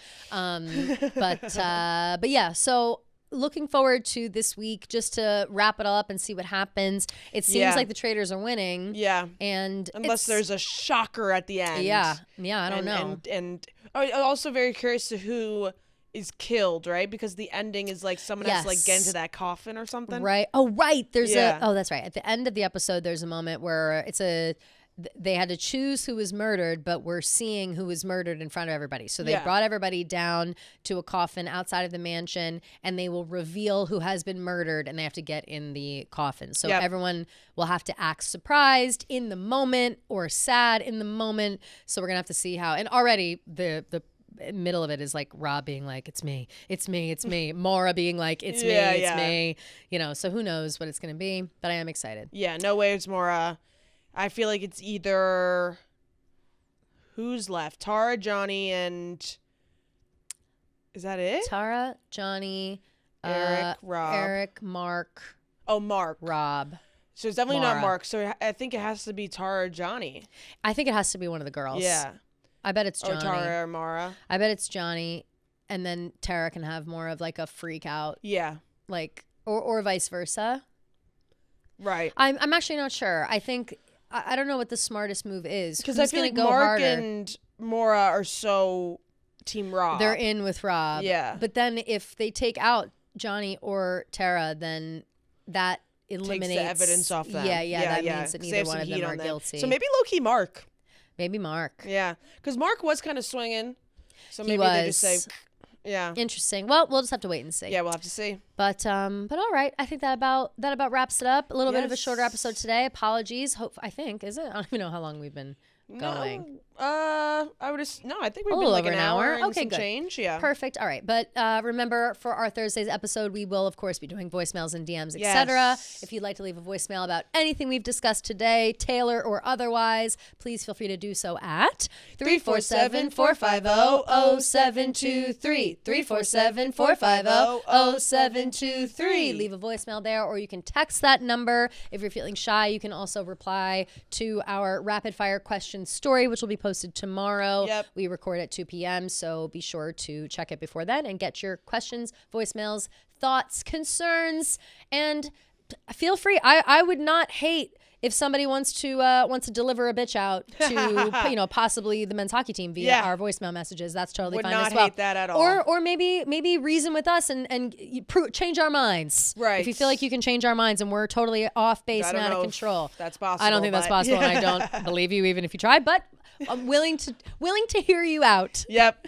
But yeah, so looking forward to this week, just to wrap it all up and see what happens. It seems like the Traitors are winning. Yeah. And unless there's a shocker at the end. Yeah. I don't know. And I'm also very curious to who is killed, right? Because the ending is like someone has to like get into that coffin or something. Right. Oh, right. There's that's right. At the end of the episode, there's a moment where they had to choose who was murdered, but we're seeing who was murdered in front of everybody. So they brought everybody down to a coffin outside of the mansion, and they will reveal who has been murdered, and they have to get in the coffin. So everyone will have to act surprised in the moment or sad in the moment. So we're going to have to see how, and already the middle of it is like Rob being like, it's me, it's me, it's me. Maura being like, it's me, it's me. You know, so who knows what it's going to be, but I am excited. Yeah, no way it's Maura. I feel like it's either who's left? Tara, Johnny, and is that it? Tara, Johnny, Eric, Rob. Eric, Mark. Oh, Mark. Rob. So it's definitely Maura. not Mark. So I think it has to be Tara or Johnny. I think it has to be one of the girls. Yeah. I bet it's Johnny. Or Tara or Maura. I bet it's Johnny, and then Tara can have more of like a freak out. Yeah. Like, or vice versa. Right. I'm actually not sure. I think, I don't know what the smartest move is. Because I feel like Mark and Maura are so Team Rob. They're in with Rob. Yeah. But then if they take out Johnny or Tara, then that eliminates takes the evidence off them. Yeah, that means that neither one of them are guilty. So maybe low-key Mark. Maybe Mark. Yeah. Because Mark was kind of swinging. So maybe they just say, yeah. Interesting. Well, we'll just have to wait and see. Yeah, we'll have to see. But all right. I think that about wraps it up. A little bit of a shorter episode today. Apologies. I think, is it? I don't even know how long we've been going. No, I would no. I think we've A been little like over an an hour. hour. And Okay, some good. change. Yeah. Perfect. All right. But remember, for our Thursday's episode, we will, of course, be doing voicemails and DMs, etc. If you'd like to leave a voicemail about anything we've discussed today, Taylor or otherwise, please feel free to do so at 347-450-0723. 347-450-0723. Leave a voicemail there, or you can text that number. If you're feeling shy, you can also reply to our rapid fire question story, which will be posted tomorrow. Yep. We record at 2 p.m., so be sure to check it before then and get your questions, voicemails, thoughts, concerns, and feel free. I would not hate if somebody wants to deliver a bitch out to possibly the men's hockey team via our voicemail messages. That's totally fine as well. Would not hate that at all. Or maybe reason with us and change our minds. Right. If you feel like you can change our minds and we're totally off base and out of control. That's possible. I don't think that's possible, and I don't believe you even if you try. But I'm willing to hear you out. Yep.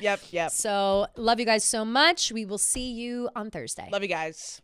So love you guys so much. We will see you on Thursday. Love you guys.